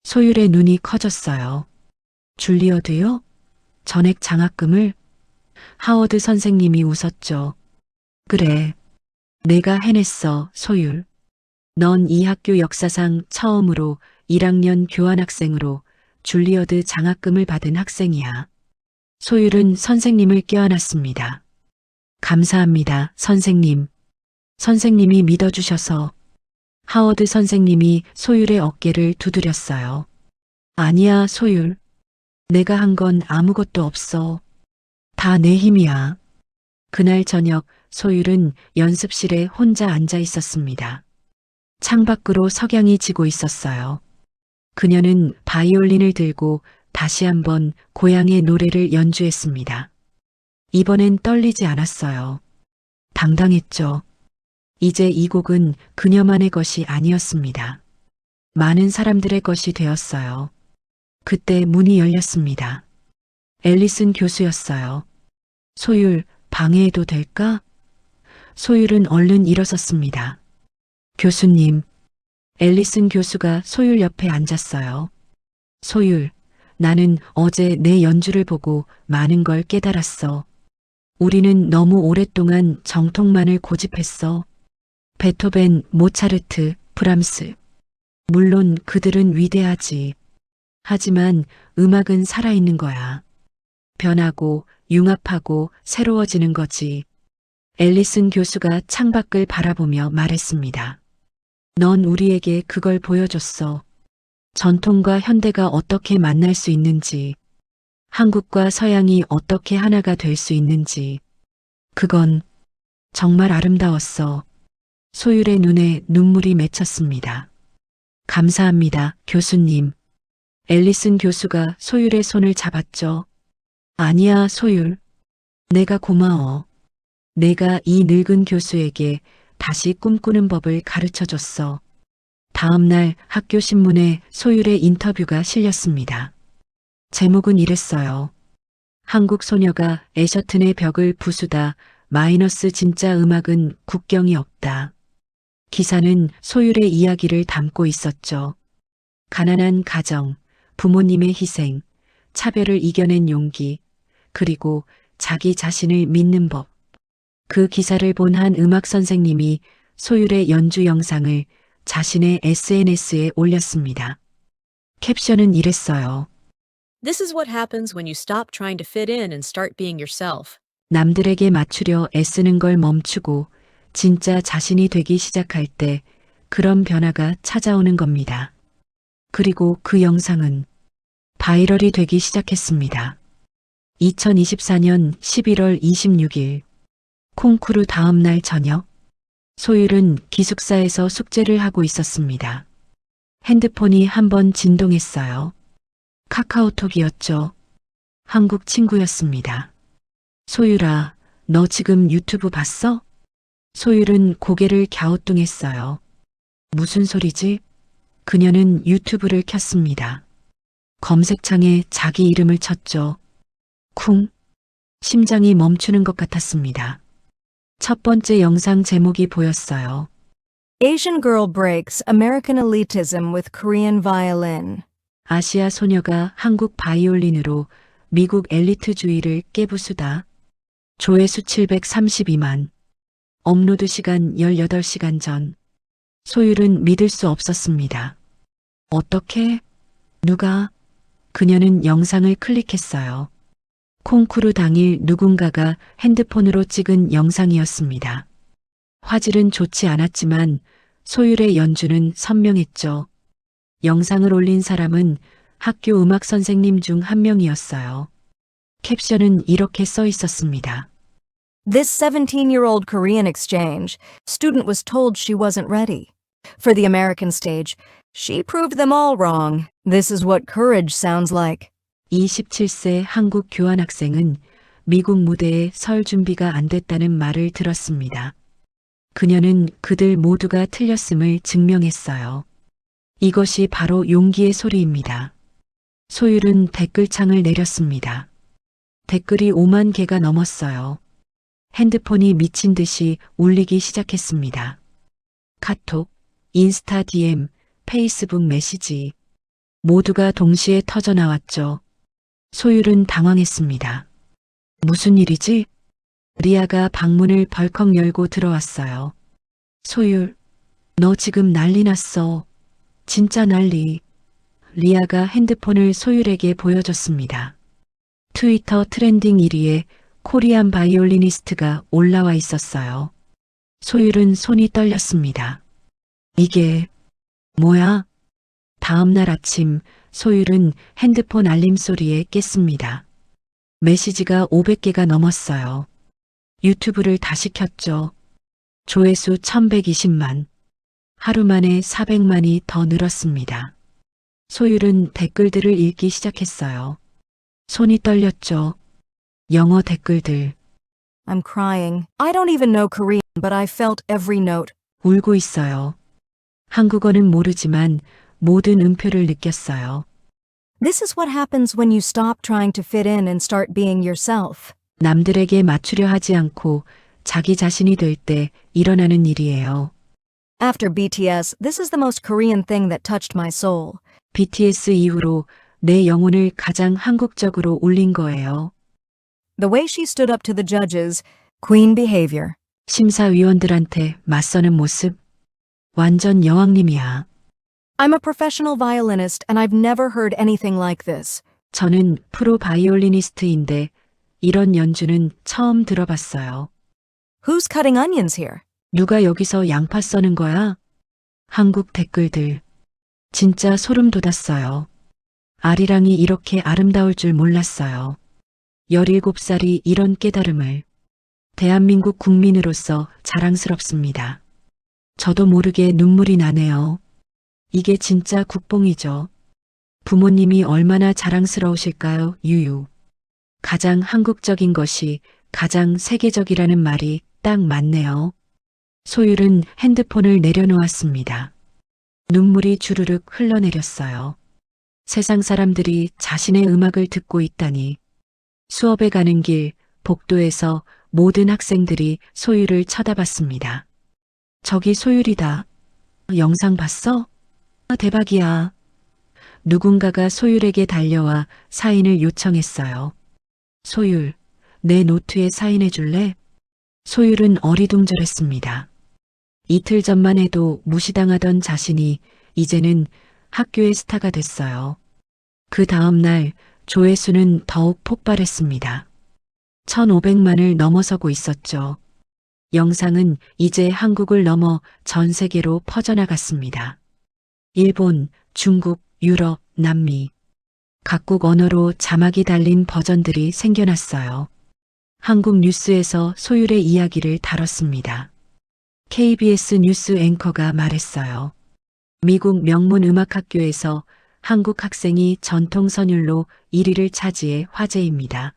소율의 눈이 커졌어요. 줄리어드요? 전액 장학금을? 하워드 선생님이 웃었죠. 그래. 내가 해냈어, 소율. 넌 이 학교 역사상 처음으로 1학년 교환학생으로 줄리어드 장학금을 받은 학생이야. 소율은 선생님을 껴안았습니다. 감사합니다, 선생님. 선생님이 믿어주셔서. 하워드 선생님이 소율의 어깨를 두드렸어요. 아니야, 소율. 내가 한 건 아무것도 없어. 다 내 힘이야. 그날 저녁 소율은 연습실에 혼자 앉아 있었습니다. 창밖으로 석양이 지고 있었어요. 그녀는 바이올린을 들고 다시 한번 고향의 노래를 연주했습니다. 이번엔 떨리지 않았어요. 당당했죠. 이제 이 곡은 그녀만의 것이 아니었습니다. 많은 사람들의 것이 되었어요. 그때 문이 열렸습니다. 앨리슨 교수였어요. 소율, 방해해도 될까? 소율은 얼른 일어섰습니다. 교수님, 앨리슨 교수가 소율 옆에 앉았어요. 소율, 나는 어제 내 연주를 보고 많은 걸 깨달았어. 우리는 너무 오랫동안 정통만을 고집했어. 베토벤, 모차르트, 브람스. 물론 그들은 위대하지. 하지만 음악은 살아있는 거야. 변하고 융합하고 새로워지는 거지. 앨리슨 교수가 창밖을 바라보며 말했습니다. 넌 우리에게 그걸 보여줬어. 전통과 현대가 어떻게 만날 수 있는지, 한국과 서양이 어떻게 하나가 될 수 있는지. 그건 정말 아름다웠어. 소율의 눈에 눈물이 맺혔습니다. 감사합니다, 교수님. 앨리슨 교수가 소율의 손을 잡았죠. 아니야, 소율. 내가 고마워. 내가 이 늙은 교수에게 다시 꿈꾸는 법을 가르쳐줬어. 다음 날 학교 신문에 소율의 인터뷰가 실렸습니다. 제목은 이랬어요. 한국 소녀가 애셔튼의 벽을 부수다 마이너스 진짜 음악은 국경이 없다. 기사는 소율의 이야기를 담고 있었죠. 가난한 가정, 부모님의 희생, 차별을 이겨낸 용기, 그리고 자기 자신을 믿는 법. 그 기사를 본 한 음악 선생님이 소율의 연주 영상을 자신의 SNS에 올렸습니다. 캡션은 이랬어요. This is what happens when you stop trying to fit in and start being yourself. 남들에게 맞추려 애쓰는 걸 멈추고 진짜 자신이 되기 시작할 때 그런 변화가 찾아오는 겁니다. 그리고 그 영상은 바이럴이 되기 시작했습니다. 2024년 11월 26일 콩쿠르 다음 날 저녁 소율은 기숙사에서 숙제를 하고 있었습니다. 핸드폰이 한번 진동했어요. 카카오톡이었죠. 한국 친구였습니다. 소율아, 너 지금 유튜브 봤어? 소율은 고개를 갸우뚱했어요. 무슨 소리지? 그녀는 유튜브를 켰습니다. 검색창에 자기 이름을 쳤죠. 쿵. 심장이 멈추는 것 같았습니다. 첫 번째 영상 제목이 보였어요. Asian girl breaks American elitism with Korean violin. 아시아 소녀가 한국 바이올린으로 미국 엘리트주의를 깨부수다. 조회수 732만. 업로드 시간 18시간 전. 소율은 믿을 수 없었습니다. 어떻게? 누가? 그녀는 영상을 클릭했어요. 콩쿠르 당일 누군가가 핸드폰으로 찍은 영상이었습니다. 화질은 좋지 않았지만 소율의 연주는 선명했죠. 영상을 올린 사람은 학교 음악 선생님 중 한 명이었어요. 캡션은 이렇게 써 있었습니다. This 17-year-old Korean exchange student was told she wasn't ready. For the American stage, she proved them all wrong. This is what courage sounds like. 27세 한국 교환학생은 미국 무대에 설 준비가 안 됐다는 말을 들었습니다. 그녀는 그들 모두가 틀렸음을 증명했어요. 이것이 바로 용기의 소리입니다. 소율은 댓글창을 내렸습니다. 댓글이 5만 개가 넘었어요. 핸드폰이 미친 듯이 울리기 시작했습니다. 카톡, 인스타 DM, 페이스북 메시지. 모두가 동시에 터져 나왔죠. 소율은 당황했습니다. 무슨 일이지? 리아가 방문을 벌컥 열고 들어왔어요. 소율, 너 지금 난리 났어. 진짜 난리. 리아가 핸드폰을 소율에게 보여줬습니다. 트위터 트렌딩 1위에 코리안 바이올리니스트가 올라와 있었어요. 소율은 손이 떨렸습니다. 이게 뭐야? 다음 날 아침 소율은 핸드폰 알림 소리에 깼습니다. 메시지가 500개가 넘었어요. 유튜브를 다시 켰죠. 조회수 1120만. 하루 만에 400만이 더 늘었습니다. 소율은 댓글들을 읽기 시작했어요. 손이 떨렸죠. 영어 댓글들. I'm crying. I don't even know Korean, but I felt every note. 울고 있어요. 한국어는 모르지만 모든 음표를 느꼈어요. This is what happens when you stop trying to fit in and start being yourself. 남들에게 맞추려 하지 않고 자기 자신이 될 때 일어나는 일이에요. After BTS, this is the most Korean thing that touched my soul. BTS 이후로 내 영혼을 가장 한국적으로 울린 거예요. The way she stood up to the judges, queen behavior. 심사위원들한테 맞서는 모습. 완전 여왕님이야. I'm a professional violinist and I've never heard anything like this. 저는 프로 바이올리니스트인데 이런 연주는 처음 들어봤어요. Who's cutting onions here? 누가 여기서 양파 써는 거야? 한국 댓글들. 진짜 소름 돋았어요. 아리랑이 이렇게 아름다울 줄 몰랐어요. 17살이 이런 깨달음을. 대한민국 국민으로서 자랑스럽습니다. 저도 모르게 눈물이 나네요. 이게 진짜 국뽕이죠. 부모님이 얼마나 자랑스러우실까요, 유유. 가장 한국적인 것이 가장 세계적이라는 말이 딱 맞네요. 소율은 핸드폰을 내려놓았습니다. 눈물이 주르륵 흘러내렸어요. 세상 사람들이 자신의 음악을 듣고 있다니. 수업에 가는 길, 복도에서 모든 학생들이 소율을 쳐다봤습니다. 저기 소율이다. 영상 봤어? 대박이야. 누군가가 소율에게 달려와 사인을 요청했어요. 소율, 내 노트에 사인해 줄래? 소율은 어리둥절했습니다. 이틀 전만 해도 무시당하던 자신이 이제는 학교의 스타가 됐어요. 그 다음 날 조회수는 더욱 폭발했습니다. 1500만을 넘어서고 있었죠. 영상은 이제 한국을 넘어 전 세계로 퍼져나갔습니다. 일본, 중국, 유럽, 남미. 각국 언어로 자막이 달린 버전들이 생겨났어요. 한국 뉴스에서 소율의 이야기를 다뤘습니다. KBS 뉴스 앵커가 말했어요. 미국 명문 음악학교에서 한국 학생이 전통 선율로 1위를 차지해 화제입니다.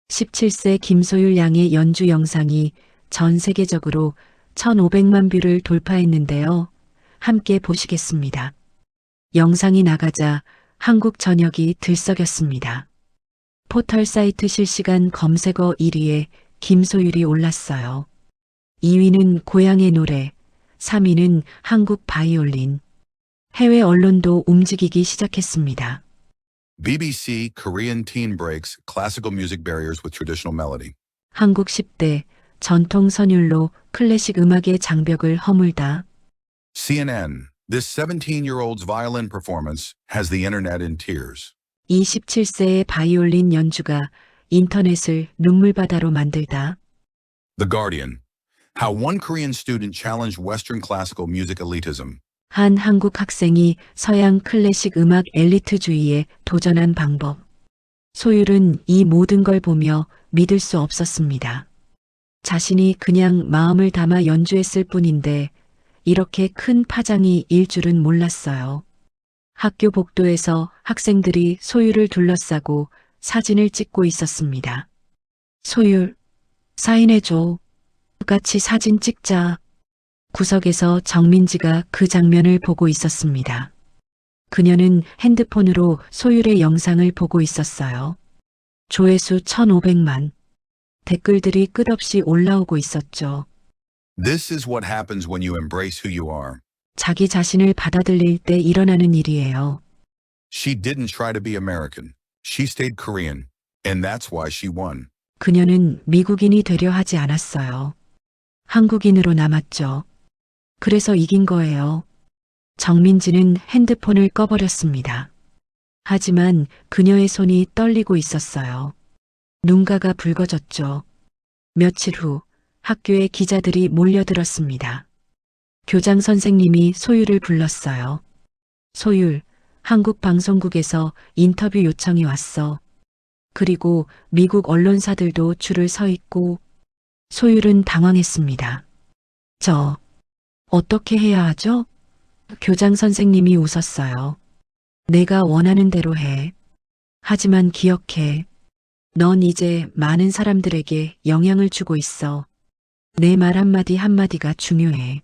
17세 김소율 양의 연주 영상이 전 세계적으로 1500만 뷰를 돌파했는데요. 함께 보시겠습니다. 영상이 나가자 한국 전역이 들썩였습니다. 포털 사이트 실시간 검색어 1위에 김소율이 올랐어요. 2위는 고향의 노래, 3위는 한국 바이올린. 해외 언론도 움직이기 시작했습니다. BBC Korean teen breaks classical music barriers with traditional melody. 한국 10대 전통 선율로 클래식 음악의 장벽을 허물다. CNN, this 17-year-old's violin performance has the internet in tears. 27세의 바이올린 연주가 인터넷을 눈물바다로 만들다. The Guardian, how one Korean student challenged Western classical music elitism. 한 한국 학생이 서양 클래식 음악 엘리트주의에 도전한 방법. 소율은 이 모든 걸 보며 믿을 수 없었습니다. 자신이 그냥 마음을 담아 연주했을 뿐인데 이렇게 큰 파장이 일 줄은 몰랐어요. 학교 복도에서 학생들이 소율을 둘러싸고 사진을 찍고 있었습니다. 소율, 사인해줘. 같이 사진 찍자. 구석에서 정민지가 그 장면을 보고 있었습니다. 그녀는 핸드폰으로 소율의 영상을 보고 있었어요. 조회수 1,500만. 댓글들이 끝없이 올라오고 있었죠. This is what happens when you embrace who you are. 자기 자신을 받아들일 때 일어나는 일이에요. She didn't try to be American. She stayed Korean. And that's why she won. 그녀는 미국인이 되려 하지 않았어요. 한국인으로 남았죠. 그래서 이긴 거예요. 정민지는 핸드폰을 꺼버렸습니다. 하지만 그녀의 손이 떨리고 있었어요. 눈가가 붉어졌죠. 며칠 후 학교에 기자들이 몰려들었습니다. 교장 선생님이 소율을 불렀어요. 소율, 한국 방송국에서 인터뷰 요청이 왔어. 그리고 미국 언론사들도 줄을 서 있고. 소율은 당황했습니다. 저, 어떻게 해야 하죠? 교장 선생님이 웃었어요. 내가 원하는 대로 해. 하지만 기억해. 넌 이제 많은 사람들에게 영향을 주고 있어. 내 말 한마디 한마디가 중요해.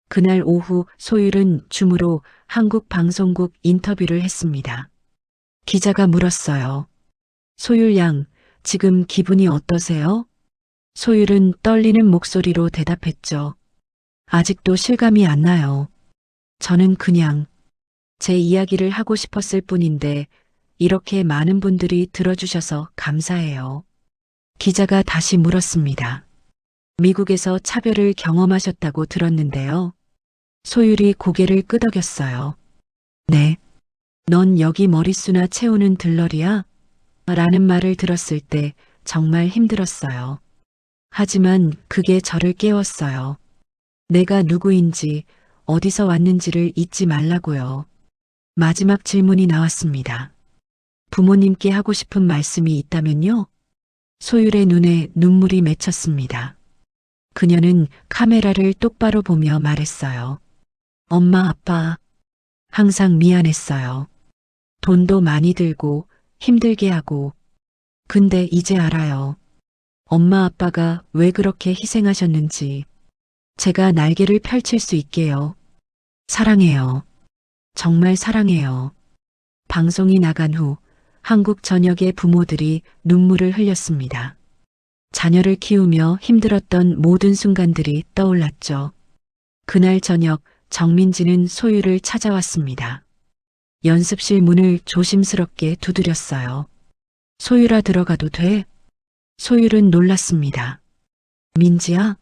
그날 오후 소율은 줌으로 한국 방송국 인터뷰를 했습니다. 기자가 물었어요. 소율 양, 지금 기분이 어떠세요? 소율은 떨리는 목소리로 대답했죠. 아직도 실감이 안 나요. 저는 그냥 제 이야기를 하고 싶었을 뿐인데 이렇게 많은 분들이 들어주셔서 감사해요. 기자가 다시 물었습니다. 미국에서 차별을 경험하셨다고 들었는데요. 소율이 고개를 끄덕였어요. 네. 넌 여기 머릿수나 채우는 들러리야? 라는 말을 들었을 때 정말 힘들었어요. 하지만 그게 저를 깨웠어요. 내가 누구인지, 어디서 왔는지를 잊지 말라고요. 마지막 질문이 나왔습니다. 부모님께 하고 싶은 말씀이 있다면요? 소율의 눈에 눈물이 맺혔습니다. 그녀는 카메라를 똑바로 보며 말했어요. 엄마, 아빠, 항상 미안했어요. 돈도 많이 들고 힘들게 하고. 근데 이제 알아요. 엄마, 아빠가 왜 그렇게 희생하셨는지. 제가 날개를 펼칠 수 있게요. 사랑해요. 정말 사랑해요. 방송이 나간 후 한국 전역의 부모들이 눈물을 흘렸습니다. 자녀를 키우며 힘들었던 모든 순간들이 떠올랐죠. 그날 저녁 정민지는 소율을 찾아왔습니다. 연습실 문을 조심스럽게 두드렸어요. 소율아, 들어가도 돼? 소율은 놀랐습니다. 민지야?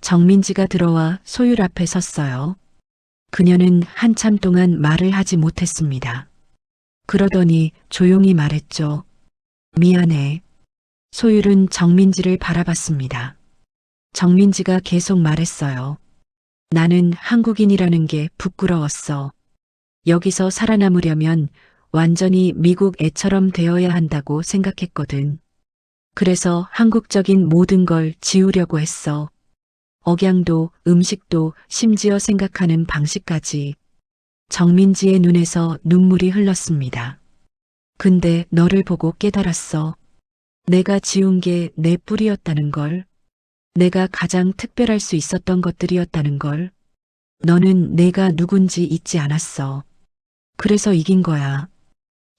정민지가 들어와 소율 앞에 섰어요. 그녀는 한참 동안 말을 하지 못했습니다. 그러더니 조용히 말했죠. 미안해. 소율은 정민지를 바라봤습니다. 정민지가 계속 말했어요. 나는 한국인이라는 게 부끄러웠어. 여기서 살아남으려면 완전히 미국 애처럼 되어야 한다고 생각했거든. 그래서 한국적인 모든 걸 지우려고 했어. 억양도, 음식도, 심지어 생각하는 방식까지. 정민지의 눈에서 눈물이 흘렀습니다. 근데 너를 보고 깨달았어. 내가 지운 게 내 뿌리였다는 걸. 내가 가장 특별할 수 있었던 것들이었다는 걸. 너는 내가 누군지 잊지 않았어. 그래서 이긴 거야.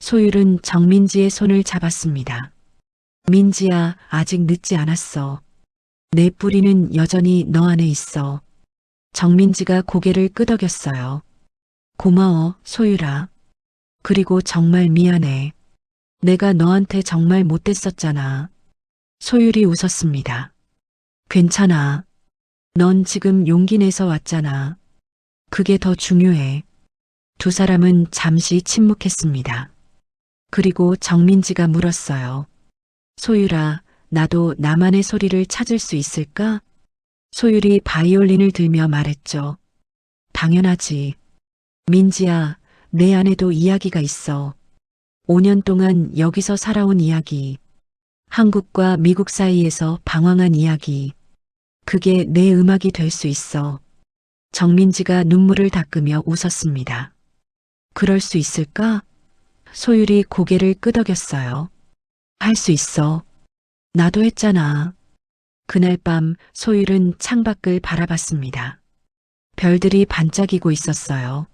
소율은 정민지의 손을 잡았습니다. 민지야, 아직 늦지 않았어. 내 뿌리는 여전히 너 안에 있어. 정민지가 고개를 끄덕였어요. 고마워, 소율아. 그리고 정말 미안해. 내가 너한테 정말 못됐었잖아. 소율이 웃었습니다. 괜찮아. 넌 지금 용기 내서 왔잖아. 그게 더 중요해. 두 사람은 잠시 침묵했습니다. 그리고 정민지가 물었어요. 소율아, 나도 나만의 소리를 찾을 수 있을까? 소율이 바이올린을 들며 말했죠. 당연하지. 민지야, 내 안에도 이야기가 있어. 5년 동안 여기서 살아온 이야기. 한국과 미국 사이에서 방황한 이야기. 그게 내 음악이 될 수 있어. 정민지가 눈물을 닦으며 웃었습니다. 그럴 수 있을까? 소율이 고개를 끄덕였어요. 할 수 있어. 나도 했잖아. 그날 밤 소율은 창밖을 바라봤습니다. 별들이 반짝이고 있었어요.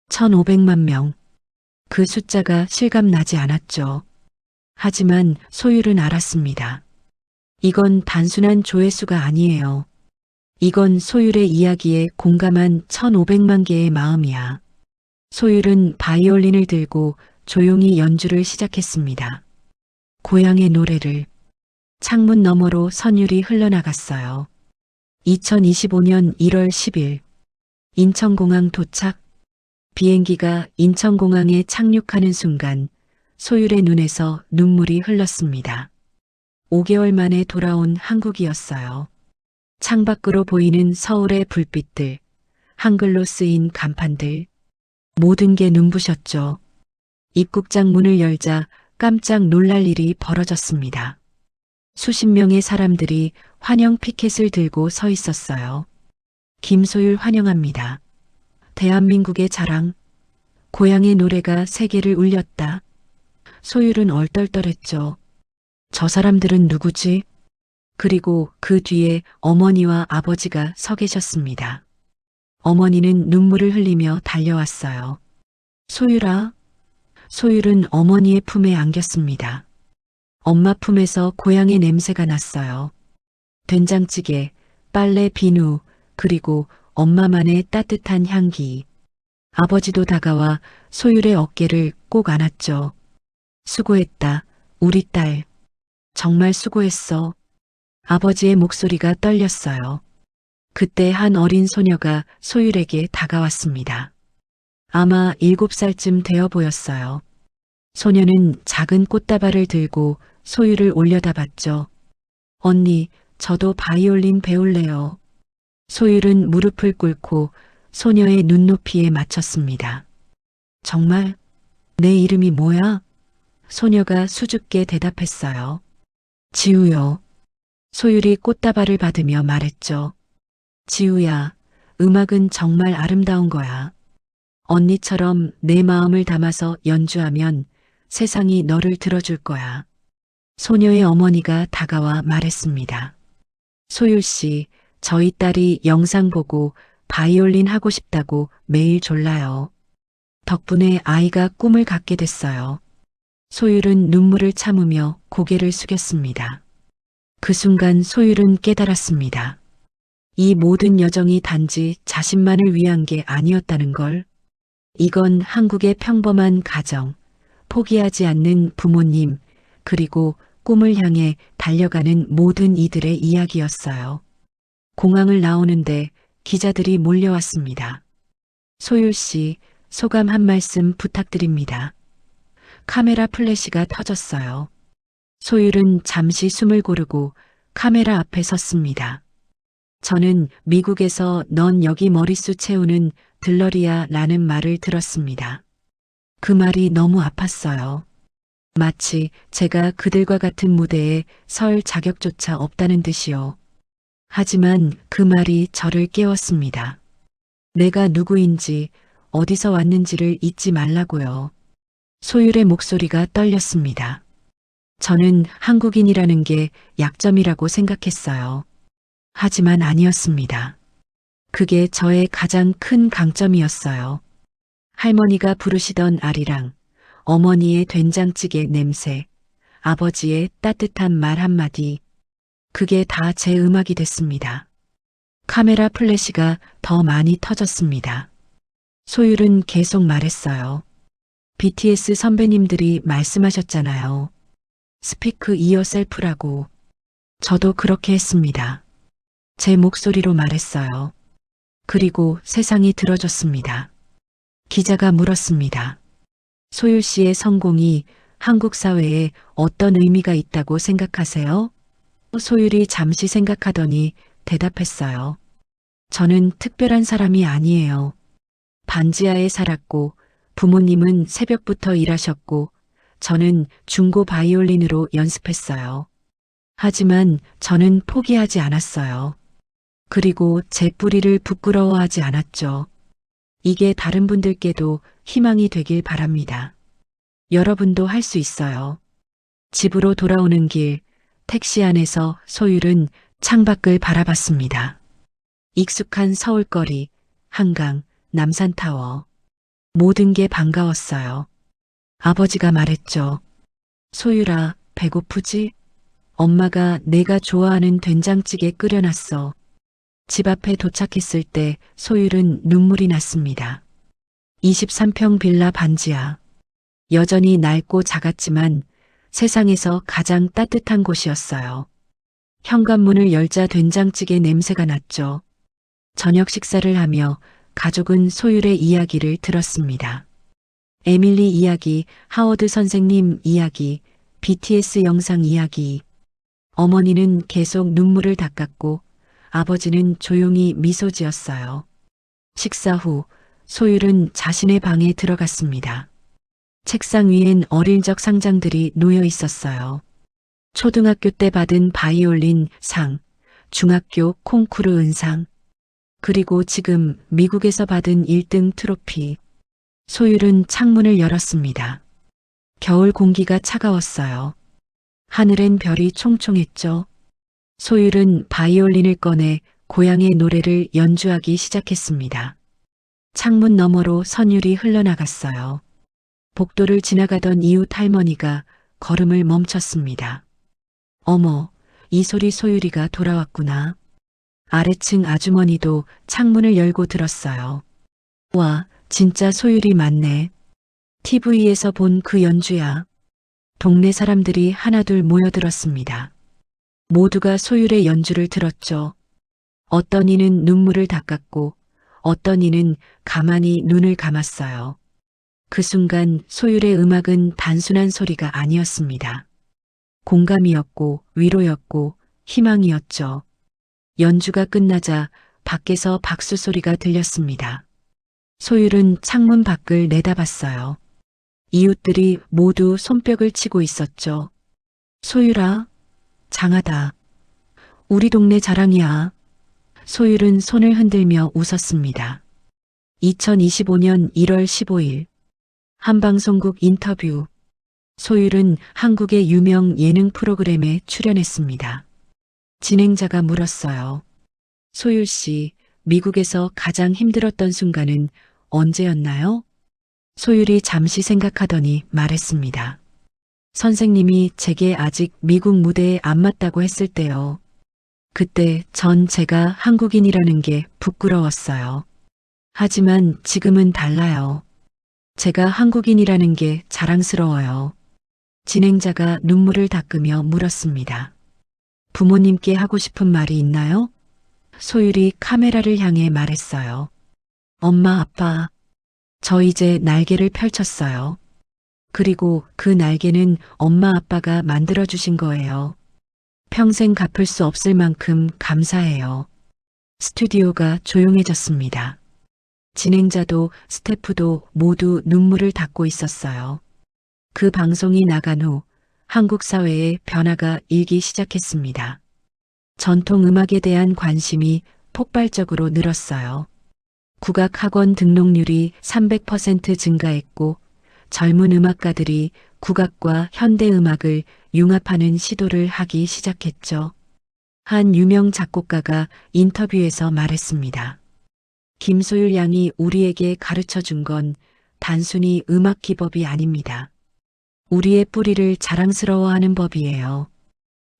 1,500만 명. 그 숫자가 실감나지 않았죠. 하지만 소율은 알았습니다. 이건 단순한 조회수가 아니에요. 이건 소율의 이야기에 공감한 1500만 개의 마음이야. 소율은 바이올린을 들고 조용히 연주를 시작했습니다. 고향의 노래를. 창문 너머로 선율이 흘러나갔어요. 2025년 1월 10일. 인천공항 도착. 비행기가 인천공항에 착륙하는 순간 소율의 눈에서 눈물이 흘렀습니다. 5개월 만에 돌아온 한국이었어요. 창밖으로 보이는 서울의 불빛들, 한글로 쓰인 간판들, 모든 게 눈부셨죠. 입국장 문을 열자 깜짝 놀랄 일이 벌어졌습니다. 수십 명의 사람들이 환영 피켓을 들고 서 있었어요. 김소율 환영합니다. 대한민국의 자랑, 고향의 노래가 세계를 울렸다. 소율은 얼떨떨했죠. 저 사람들은 누구지? 그리고 그 뒤에 어머니와 아버지가 서 계셨습니다. 어머니는 눈물을 흘리며 달려왔어요. 소율아. 소율은 어머니의 품에 안겼습니다. 엄마 품에서 고향의 냄새가 났어요. 된장찌개, 빨래 비누, 그리고 엄마만의 따뜻한 향기. 아버지도 다가와 소율의 어깨를 꼭 안았죠. 수고했다, 우리 딸. 정말 수고했어. 아버지의 목소리가 떨렸어요. 그때 한 어린 소녀가 소율에게 다가왔습니다. 아마 7살쯤 되어 보였어요. 소녀는 작은 꽃다발을 들고 소율을 올려다봤죠. 언니, 저도 바이올린 배울래요. 소율은 무릎을 꿇고 소녀의 눈높이에 맞췄습니다. 정말? 내 이름이 뭐야? 소녀가 수줍게 대답했어요. 지우요. 소율이 꽃다발을 받으며 말했죠. 지우야, 음악은 정말 아름다운 거야. 언니처럼 내 마음을 담아서 연주하면 세상이 너를 들어줄 거야. 소녀의 어머니가 다가와 말했습니다. 소율 씨, 저희 딸이 영상 보고 바이올린 하고 싶다고 매일 졸라요. 덕분에 아이가 꿈을 갖게 됐어요. 소율은 눈물을 참으며 고개를 숙였습니다. 그 순간 소율은 깨달았습니다. 이 모든 여정이 단지 자신만을 위한 게 아니었다는 걸. 이건 한국의 평범한 가정, 포기하지 않는 부모님, 그리고 꿈을 향해 달려가는 모든 이들의 이야기였어요. 공항을 나오는데 기자들이 몰려왔습니다. 소율 씨, 소감 한 말씀 부탁드립니다. 카메라 플래시가 터졌어요. 소율은 잠시 숨을 고르고 카메라 앞에 섰습니다. 저는 미국에서 넌 여기 머릿수 채우는 들러리야 라는 말을 들었습니다. 그 말이 너무 아팠어요. 마치 제가 그들과 같은 무대에 설 자격조차 없다는 듯이요. 하지만 그 말이 저를 깨웠습니다. 내가 누구인지, 어디서 왔는지를 잊지 말라고요. 소율의 목소리가 떨렸습니다. 저는 한국인이라는 게 약점이라고 생각했어요. 하지만 아니었습니다. 그게 저의 가장 큰 강점이었어요. 할머니가 부르시던 아리랑, 어머니의 된장찌개 냄새, 아버지의 따뜻한 말 한마디, 그게 다 제 음악이 됐습니다. 카메라 플래시가 더 많이 터졌습니다. 소율은 계속 말했어요. BTS 선배님들이 말씀하셨잖아요. 스피크 이어셀프라고. 저도 그렇게 했습니다. 제 목소리로 말했어요. 그리고 세상이 들어줬습니다. 기자가 물었습니다. 소율 씨의 성공이 한국 사회에 어떤 의미가 있다고 생각하세요? 소율이 잠시 생각하더니 대답했어요. 저는 특별한 사람이 아니에요. 반지하에 살았고 부모님은 새벽부터 일하셨고 저는 중고 바이올린으로 연습했어요. 하지만 저는 포기하지 않았어요. 그리고 제 뿌리를 부끄러워하지 않았죠. 이게 다른 분들께도 희망이 되길 바랍니다. 여러분도 할 수 있어요. 집으로 돌아오는 길, 택시 안에서 소율은 창밖을 바라봤습니다. 익숙한 서울거리, 한강, 남산타워. 모든 게 반가웠어요. 아버지가 말했죠. 소율아, 배고프지? 엄마가 내가 좋아하는 된장찌개 끓여놨어. 집 앞에 도착했을 때 소율은 눈물이 났습니다. 23평 빌라 반지하. 여전히 낡고 작았지만 세상에서 가장 따뜻한 곳이었어요. 현관문을 열자 된장찌개 냄새가 났죠. 저녁 식사를 하며 가족은 소율의 이야기를 들었습니다. 에밀리 이야기, 하워드 선생님 이야기, BTS 영상 이야기. 어머니는 계속 눈물을 닦았고 아버지는 조용히 미소 지었어요. 식사 후 소율은 자신의 방에 들어갔습니다. 책상 위엔 어릴 적 상장들이 놓여 있었어요. 초등학교 때 받은 바이올린 상, 중학교 콩쿠르 은상, 그리고 지금 미국에서 받은 1등 트로피. 소율은 창문을 열었습니다. 겨울 공기가 차가웠어요. 하늘엔 별이 총총했죠. 소율은 바이올린을 꺼내 고향의 노래를 연주하기 시작했습니다. 창문 너머로 선율이 흘러나갔어요. 복도를 지나가던 이웃 할머니가 걸음을 멈췄습니다. 어머, 이 소리 소율이가 돌아왔구나. 아래층 아주머니도 창문을 열고 들었어요. 와, 진짜 소율이 맞네. TV에서 본 그 연주야. 동네 사람들이 하나둘 모여들었습니다. 모두가 소율의 연주를 들었죠. 어떤 이는 눈물을 닦았고 어떤 이는 가만히 눈을 감았어요. 그 순간 소율의 음악은 단순한 소리가 아니었습니다. 공감이었고 위로였고 희망이었죠. 연주가 끝나자 밖에서 박수 소리가 들렸습니다. 소율은 창문 밖을 내다봤어요. 이웃들이 모두 손뼉을 치고 있었죠. 소율아, 장하다. 우리 동네 자랑이야. 소율은 손을 흔들며 웃었습니다. 2025년 1월 15일 한방송국 인터뷰. 소율은 한국의 유명 예능 프로그램에 출연했습니다. 진행자가 물었어요. 소율 씨, 미국에서 가장 힘들었던 순간은 언제였나요? 소율이 잠시 생각하더니 말했습니다. 선생님이 제게 아직 미국 무대에 안 맞다고 했을 때요. 그때 전 제가 한국인이라는 게 부끄러웠어요. 하지만 지금은 달라요. 제가 한국인이라는 게 자랑스러워요. 진행자가 눈물을 닦으며 물었습니다. 부모님께 하고 싶은 말이 있나요? 소율이 카메라를 향해 말했어요. 엄마, 아빠, 저 이제 날개를 펼쳤어요. 그리고 그 날개는 엄마, 아빠가 만들어주신 거예요. 평생 갚을 수 없을 만큼 감사해요. 스튜디오가 조용해졌습니다. 진행자도 스태프도 모두 눈물을 닦고 있었어요. 그 방송이 나간 후 한국 사회에 변화가 일기 시작했습니다. 전통 음악에 대한 관심이 폭발적으로 늘었어요. 국악학원 등록률이 300% 증가했고 젊은 음악가들이 국악과 현대음악을 융합하는 시도를 하기 시작했죠. 한 유명 작곡가가 인터뷰에서 말했습니다. 김소율 양이 우리에게 가르쳐 준 건 단순히 음악 기법이 아닙니다. 우리의 뿌리를 자랑스러워하는 법이에요.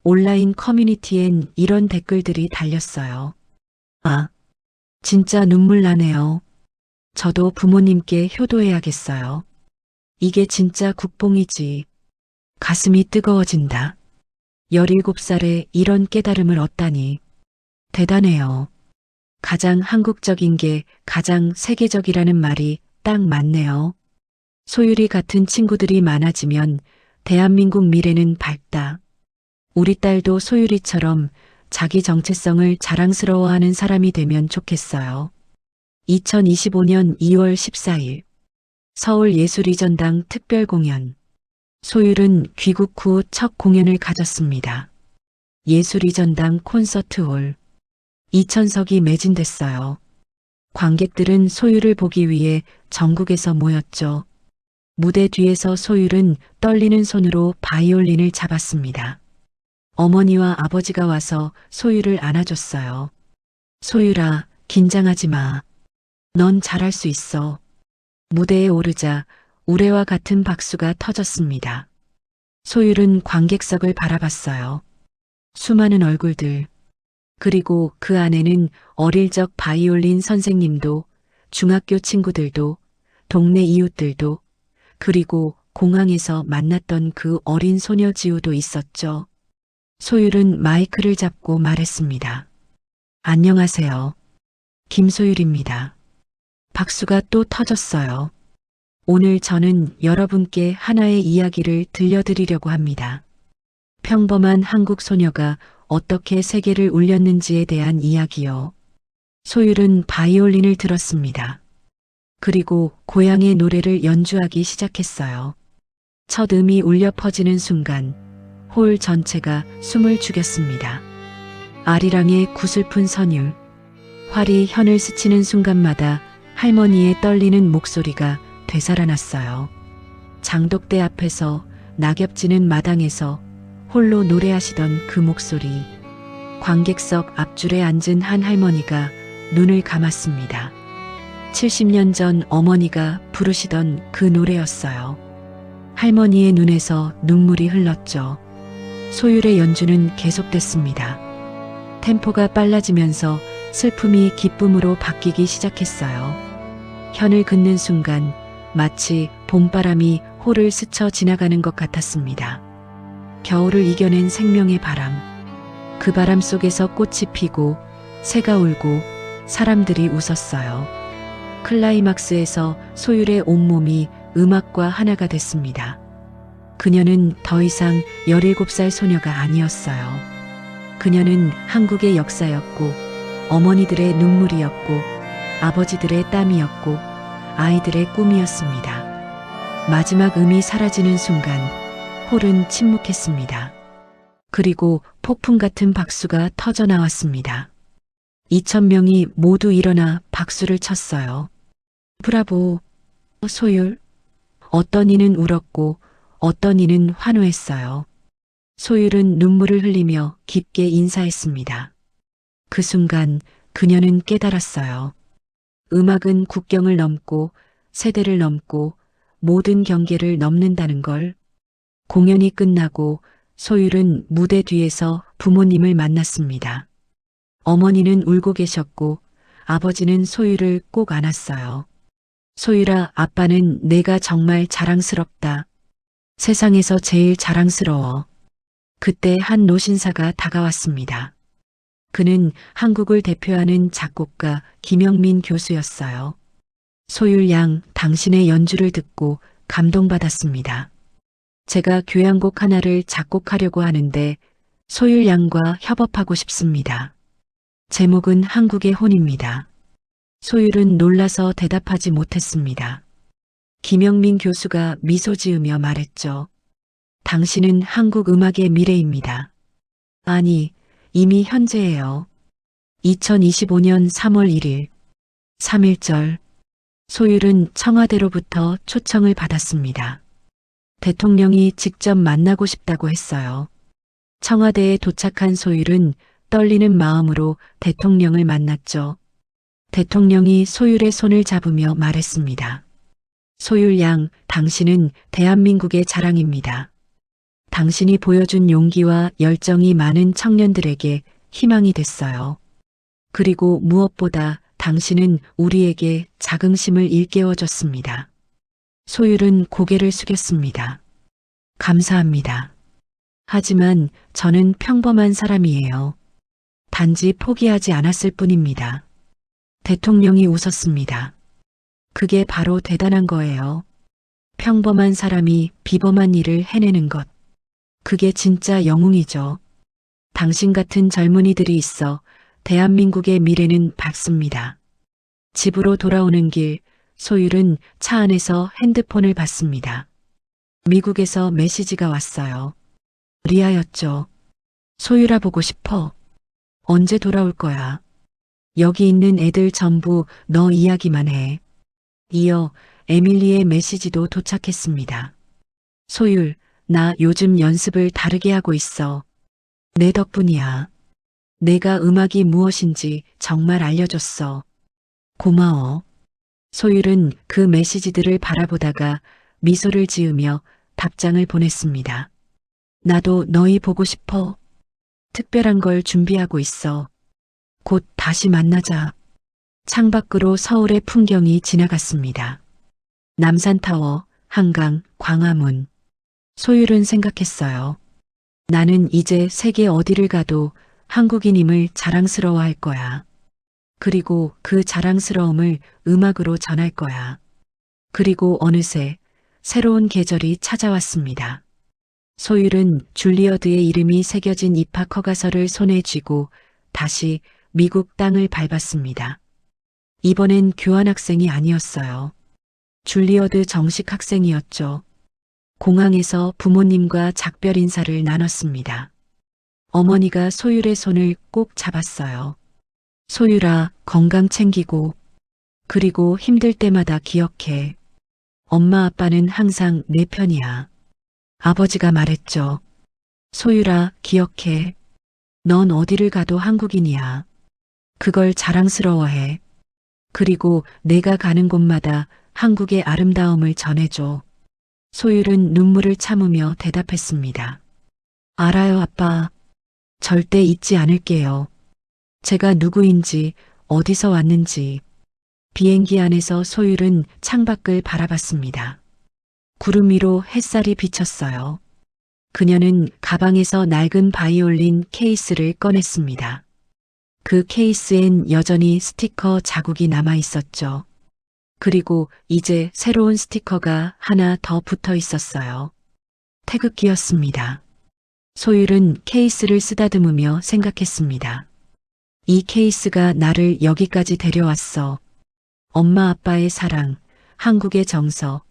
온라인 커뮤니티엔 이런 댓글들이 달렸어요. 아, 진짜 눈물 나네요. 저도 부모님께 효도해야겠어요. 이게 진짜 국뽕이지. 가슴이 뜨거워진다. 17살에 이런 깨달음을 얻다니. 대단해요. 가장 한국적인 게 가장 세계적이라는 말이 딱 맞네요. 소율이 같은 친구들이 많아지면 대한민국 미래는 밝다. 우리 딸도 소율이처럼 자기 정체성을 자랑스러워하는 사람이 되면 좋겠어요. 2025년 2월 14일 서울예술이전당 특별공연. 소율은 귀국 후 첫 공연을 가졌습니다. 예술이전당 콘서트홀. 2,000석이 매진됐어요. 관객들은 소율을 보기 위해 전국에서 모였죠. 무대 뒤에서 소율은 떨리는 손으로 바이올린을 잡았습니다. 어머니와 아버지가 와서 소율을 안아줬어요. 소율아, 긴장하지 마. 넌 잘할 수 있어. 무대에 오르자 우레와 같은 박수가 터졌습니다. 소율은 관객석을 바라봤어요. 수많은 얼굴들. 그리고 그 안에는 어릴 적 바이올린 선생님도, 중학교 친구들도, 동네 이웃들도, 그리고 공항에서 만났던 그 어린 소녀 지우도 있었죠. 소율은 마이크를 잡고 말했습니다. 안녕하세요. 김소율입니다. 박수가 또 터졌어요. 오늘 저는 여러분께 하나의 이야기를 들려드리려고 합니다. 평범한 한국 소녀가 어떻게 세계를 울렸는지에 대한 이야기요. 소율은 바이올린을 들었습니다. 그리고 고향의 노래를 연주하기 시작했어요. 첫 음이 울려 퍼지는 순간 홀 전체가 숨을 죽였습니다. 아리랑의 구슬픈 선율, 활이 현을 스치는 순간마다 할머니의 떨리는 목소리가 되살아났어요. 장독대 앞에서 낙엽지는 마당에서 홀로 노래하시던 그 목소리. 관객석 앞줄에 앉은 한 할머니가 눈을 감았습니다. 70년 전 어머니가 부르시던 그 노래였어요. 할머니의 눈에서 눈물이 흘렀죠. 소율의 연주는 계속됐습니다. 템포가 빨라지면서 슬픔이 기쁨으로 바뀌기 시작했어요. 현을 긋는 순간 마치 봄바람이 홀을 스쳐 지나가는 것 같았습니다. 겨울을 이겨낸 생명의 바람. 그 바람 속에서 꽃이 피고 새가 울고 사람들이 웃었어요. 클라이막스에서 소율의 온몸이 음악과 하나가 됐습니다. 그녀는 더 이상 17살 소녀가 아니었어요. 그녀는 한국의 역사였고, 어머니들의 눈물이었고, 아버지들의 땀이었고, 아이들의 꿈이었습니다. 마지막 음이 사라지는 순간 홀은 침묵했습니다. 그리고 폭풍 같은 박수가 터져 나왔습니다. 2,000명이 모두 일어나 박수를 쳤어요. 브라보, 소율. 어떤 이는 울었고 어떤 이는 환호했어요. 소율은 눈물을 흘리며 깊게 인사했습니다. 그 순간 그녀는 깨달았어요. 음악은 국경을 넘고 세대를 넘고 모든 경계를 넘는다는 걸. 공연이 끝나고 소율은 무대 뒤에서 부모님을 만났습니다. 어머니는 울고 계셨고 아버지는 소율을 꼭 안았어요. 소율아, 아빠는 내가 정말 자랑스럽다. 세상에서 제일 자랑스러워. 그때 한 노신사가 다가왔습니다. 그는 한국을 대표하는 작곡가 김영민 교수였어요. 소율 양, 당신의 연주를 듣고 감동받았습니다. 제가 교향곡 하나를 작곡하려고 하는데 소율 양과 협업하고 싶습니다. 제목은 한국의 혼입니다. 소율은 놀라서 대답하지 못했습니다. 김영민 교수가 미소 지으며 말했죠. 당신은 한국 음악의 미래입니다. 아니, 이미 현재예요. 2025년 3월 1일, 3.1절, 소율은 청와대로부터 초청을 받았습니다. 대통령이 직접 만나고 싶다고 했어요. 청와대에 도착한 소율은 떨리는 마음으로 대통령을 만났죠. 대통령이 소율의 손을 잡으며 말했습니다. 소율 양, 당신은 대한민국의 자랑입니다. 당신이 보여준 용기와 열정이 많은 청년들에게 희망이 됐어요. 그리고 무엇보다 당신은 우리에게 자긍심을 일깨워줬습니다. 소율은 고개를 숙였습니다. 감사합니다. 하지만 저는 평범한 사람이에요. 단지 포기하지 않았을 뿐입니다. 대통령이 웃었습니다. 그게 바로 대단한 거예요. 평범한 사람이 비범한 일을 해내는 것. 그게 진짜 영웅이죠. 당신 같은 젊은이들이 있어 대한민국의 미래는 밝습니다. 집으로 돌아오는 길, 소율은 차 안에서 핸드폰을 봤습니다. 미국에서 메시지가 왔어요. 리아였죠. 소율아, 보고 싶어. 언제 돌아올 거야? 여기 있는 애들 전부 너 이야기만 해. 이어 에밀리의 메시지도 도착했습니다. 소율, 나 요즘 연습을 다르게 하고 있어. 내 덕분이야. 내가 음악이 무엇인지 정말 알려줬어. 고마워. 소율은 그 메시지들을 바라보다가 미소를 지으며 답장을 보냈습니다. 나도 너희 보고 싶어. 특별한 걸 준비하고 있어. 곧 다시 만나자. 창밖으로 서울의 풍경이 지나갔습니다. 남산타워, 한강, 광화문. 소율은 생각했어요. 나는 이제 세계 어디를 가도 한국인임을 자랑스러워할 거야. 그리고 그 자랑스러움을 음악으로 전할 거야. 그리고 어느새 새로운 계절이 찾아왔습니다. 소율은 줄리어드의 이름이 새겨진 입학 허가서를 손에 쥐고 다시 미국 땅을 밟았습니다. 이번엔 교환학생이 아니었어요. 줄리어드 정식 학생이었죠. 공항에서 부모님과 작별 인사를 나눴습니다. 어머니가 소율의 손을 꼭 잡았어요. 소율아, 건강 챙기고, 그리고 힘들 때마다 기억해. 엄마 아빠는 항상 내 편이야. 아버지가 말했죠. 소율아, 기억해. 넌 어디를 가도 한국인이야. 그걸 자랑스러워해. 그리고 내가 가는 곳마다 한국의 아름다움을 전해줘. 소율은 눈물을 참으며 대답했습니다. 알아요, 아빠. 절대 잊지 않을게요. 제가 누구인지, 어디서 왔는지. 비행기 안에서 소율은 창밖을 바라봤습니다. 구름 위로 햇살이 비쳤어요. 그녀는 가방에서 낡은 바이올린 케이스를 꺼냈습니다. 그 케이스엔 여전히 스티커 자국이 남아 있었죠. 그리고 이제 새로운 스티커가 하나 더 붙어 있었어요. 태극기였습니다. 소율은 케이스를 쓰다듬으며 생각했습니다. 이 케이스가 나를 여기까지 데려왔어. 엄마 아빠의 사랑, 한국의 정서,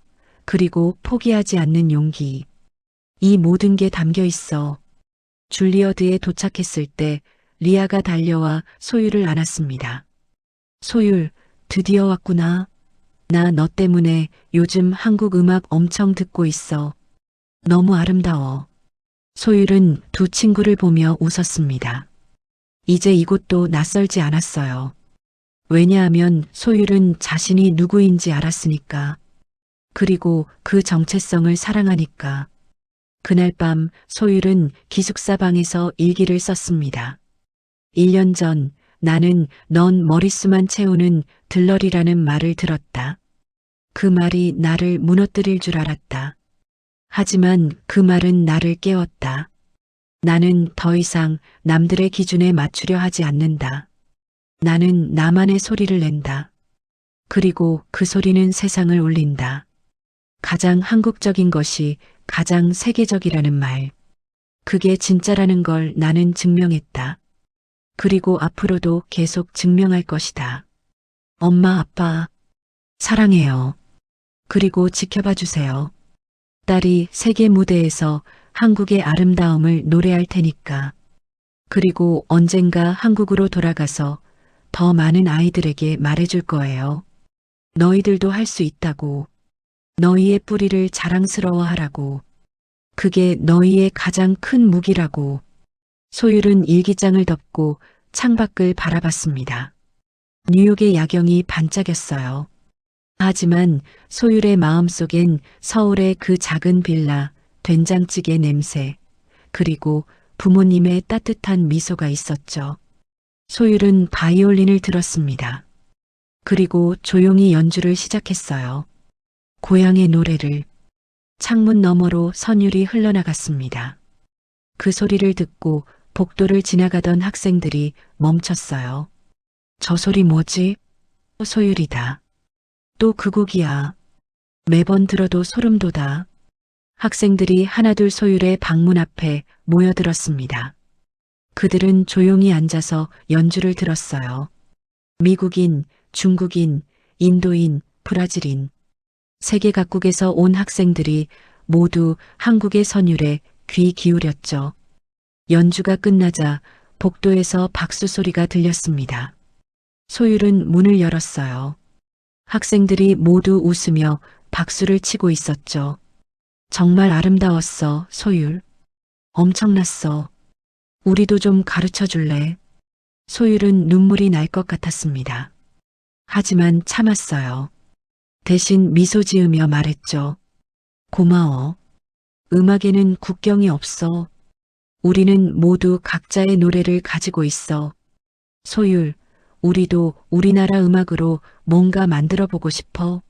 그리고 포기하지 않는 용기. 이 모든 게 담겨 있어. 줄리어드에 도착했을 때 리아가 달려와 소율을 안았습니다. 소율, 드디어 왔구나. 나 너 때문에 요즘 한국 음악 엄청 듣고 있어. 너무 아름다워. 소율은 두 친구를 보며 웃었습니다. 이제 이곳도 낯설지 않았어요. 왜냐하면 소율은 자신이 누구인지 알았으니까. 그리고 그 정체성을 사랑하니까. 그날 밤 소율은 기숙사 방에서 일기를 썼습니다. 1년 전 나는 넌 머릿수만 채우는 들러리라는 말을 들었다. 그 말이 나를 무너뜨릴 줄 알았다. 하지만 그 말은 나를 깨웠다. 나는 더 이상 남들의 기준에 맞추려 하지 않는다. 나는 나만의 소리를 낸다. 그리고 그 소리는 세상을 울린다. 가장 한국적인 것이 가장 세계적이라는 말. 그게 진짜라는 걸 나는 증명했다. 그리고 앞으로도 계속 증명할 것이다. 엄마, 아빠, 사랑해요. 그리고 지켜봐 주세요. 딸이 세계 무대에서 한국의 아름다움을 노래할 테니까. 그리고 언젠가 한국으로 돌아가서 더 많은 아이들에게 말해줄 거예요. 너희들도 할 수 있다고. 너희의 뿌리를 자랑스러워하라고. 그게 너희의 가장 큰 무기라고. 소율은 일기장을 덮고 창밖을 바라봤습니다. 뉴욕의 야경이 반짝였어요. 하지만 소율의 마음속엔 서울의 그 작은 빌라, 된장찌개 냄새, 그리고 부모님의 따뜻한 미소가 있었죠. 소율은 바이올린을 들었습니다. 그리고 조용히 연주를 시작했어요. 고향의 노래를. 창문 너머로 선율이 흘러나갔습니다. 그 소리를 듣고 복도를 지나가던 학생들이 멈췄어요. 저 소리 뭐지? 소율이다. 또 그 곡이야. 매번 들어도 소름 돋아. 학생들이 하나둘 소율의 방문 앞에 모여들었습니다. 그들은 조용히 앉아서 연주를 들었어요. 미국인, 중국인, 인도인, 브라질인. 세계 각국에서 온 학생들이 모두 한국의 선율에 귀 기울였죠. 연주가 끝나자 복도에서 박수 소리가 들렸습니다. 소율은 문을 열었어요. 학생들이 모두 웃으며 박수를 치고 있었죠. 정말 아름다웠어, 소율. 엄청났어. 우리도 좀 가르쳐 줄래? 소율은 눈물이 날 것 같았습니다. 하지만 참았어요. 대신 미소 지으며 말했죠. 고마워. 음악에는 국경이 없어. 우리는 모두 각자의 노래를 가지고 있어. 소율, 우리도 우리나라 음악으로 뭔가 만들어 보고 싶어.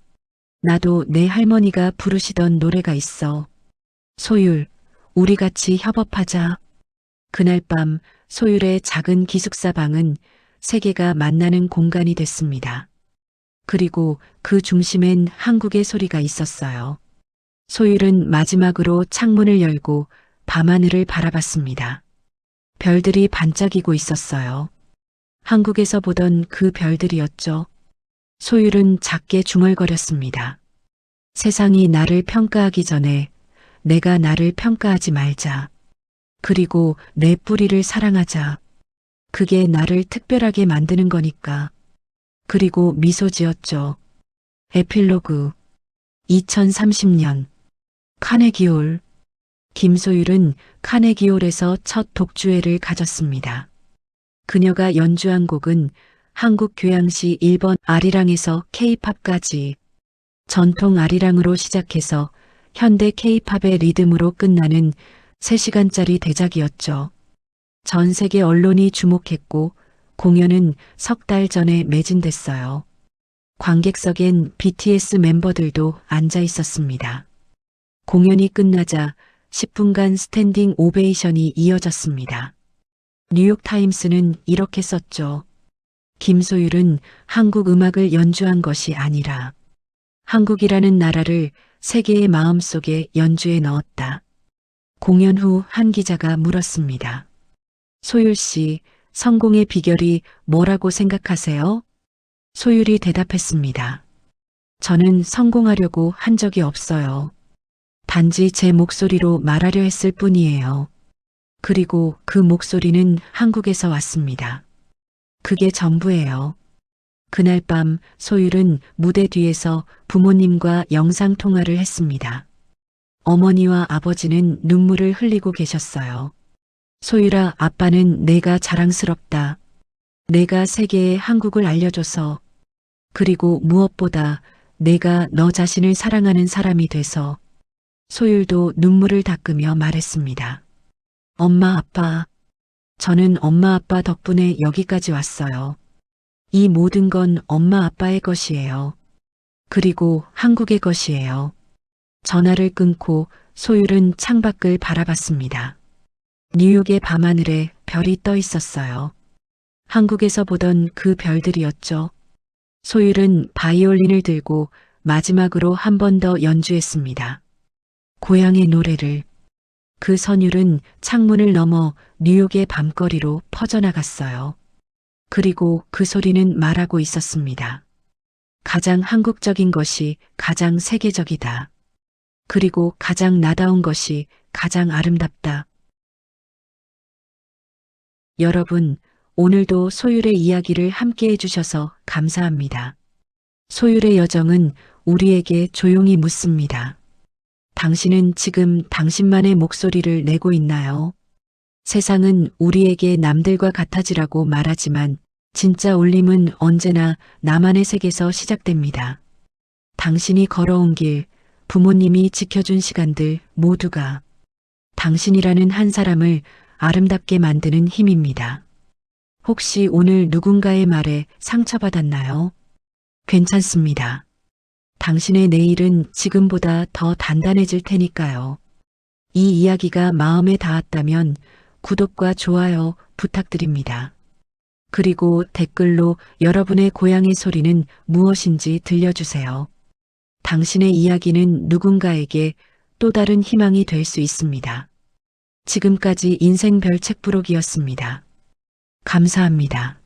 나도 내 할머니가 부르시던 노래가 있어. 소율, 우리 같이 협업하자. 그날 밤 소율의 작은 기숙사 방은 세계가 만나는 공간이 됐습니다. 그리고 그 중심엔 한국의 소리가 있었어요. 소율은 마지막으로 창문을 열고 밤하늘을 바라봤습니다. 별들이 반짝이고 있었어요. 한국에서 보던 그 별들이었죠. 소율은 작게 중얼거렸습니다. 세상이 나를 평가하기 전에 내가 나를 평가하지 말자. 그리고 내 뿌리를 사랑하자. 그게 나를 특별하게 만드는 거니까. 그리고 미소 지었죠. 에필로그 2030년 카네기홀. 김소율은 카네기홀에서 첫 독주회를 가졌습니다. 그녀가 연주한 곡은 한국 교향시 1번 아리랑에서 K-팝까지 전통 아리랑으로 시작해서 현대 K-팝의 리듬으로 끝나는 3시간짜리 대작이었죠. 전 세계 언론이 주목했고 공연은 석 달 전에 매진됐어요. 관객석엔 BTS 멤버들도 앉아 있었습니다. 공연이 끝나자 10분간 스탠딩 오베이션이 이어졌습니다. 뉴욕타임스는 이렇게 썼죠. 김소율은 한국 음악을 연주한 것이 아니라 한국이라는 나라를 세계의 마음속에 연주해 넣었다. 공연 후 한 기자가 물었습니다. 소율 씨, 성공의 비결이 뭐라고 생각하세요? 소율이 대답했습니다. 저는 성공하려고 한 적이 없어요. 단지 제 목소리로 말하려 했을 뿐이에요. 그리고 그 목소리는 한국에서 왔습니다. 그게 전부예요. 그날 밤 소율은 무대 뒤에서 부모님과 영상통화를 했습니다. 어머니와 아버지는 눈물을 흘리고 계셨어요. 소율아, 아빠는 내가 자랑스럽다. 내가 세계에 한국을 알려줘서. 그리고 무엇보다 내가 너 자신을 사랑하는 사람이 돼서. 소율도 눈물을 닦으며 말했습니다. 엄마, 아빠. 저는 엄마, 아빠 덕분에 여기까지 왔어요. 이 모든 건 엄마, 아빠의 것이에요. 그리고 한국의 것이에요. 전화를 끊고 소율은 창밖을 바라봤습니다. 뉴욕의 밤하늘에 별이 떠 있었어요. 한국에서 보던 그 별들이었죠. 소율은 바이올린을 들고 마지막으로 한 번 더 연주했습니다. 고향의 노래를. 그 선율은 창문을 넘어 뉴욕의 밤거리로 퍼져나갔어요. 그리고 그 소리는 말하고 있었습니다. 가장 한국적인 것이 가장 세계적이다. 그리고 가장 나다운 것이 가장 아름답다. 여러분, 오늘도 소율의 이야기를 함께 해주셔서 감사합니다. 소율의 여정은 우리에게 조용히 묻습니다. 당신은 지금 당신만의 목소리를 내고 있나요? 세상은 우리에게 남들과 같아지라고 말하지만 진짜 울림은 언제나 나만의 색에서 시작됩니다. 당신이 걸어온 길, 부모님이 지켜준 시간들 모두가 당신이라는 한 사람을 아름답게 만드는 힘입니다. 혹시 오늘 누군가의 말에 상처받았나요? 괜찮습니다. 당신의 내일은 지금보다 더 단단해질 테니까요. 이 이야기가 마음에 닿았다면 구독과 좋아요 부탁드립니다. 그리고 댓글로 여러분의 고향의 소리는 무엇인지 들려주세요. 당신의 이야기는 누군가에게 또 다른 희망이 될 수 있습니다. 지금까지 인생 별책 부록이었습니다. 감사합니다.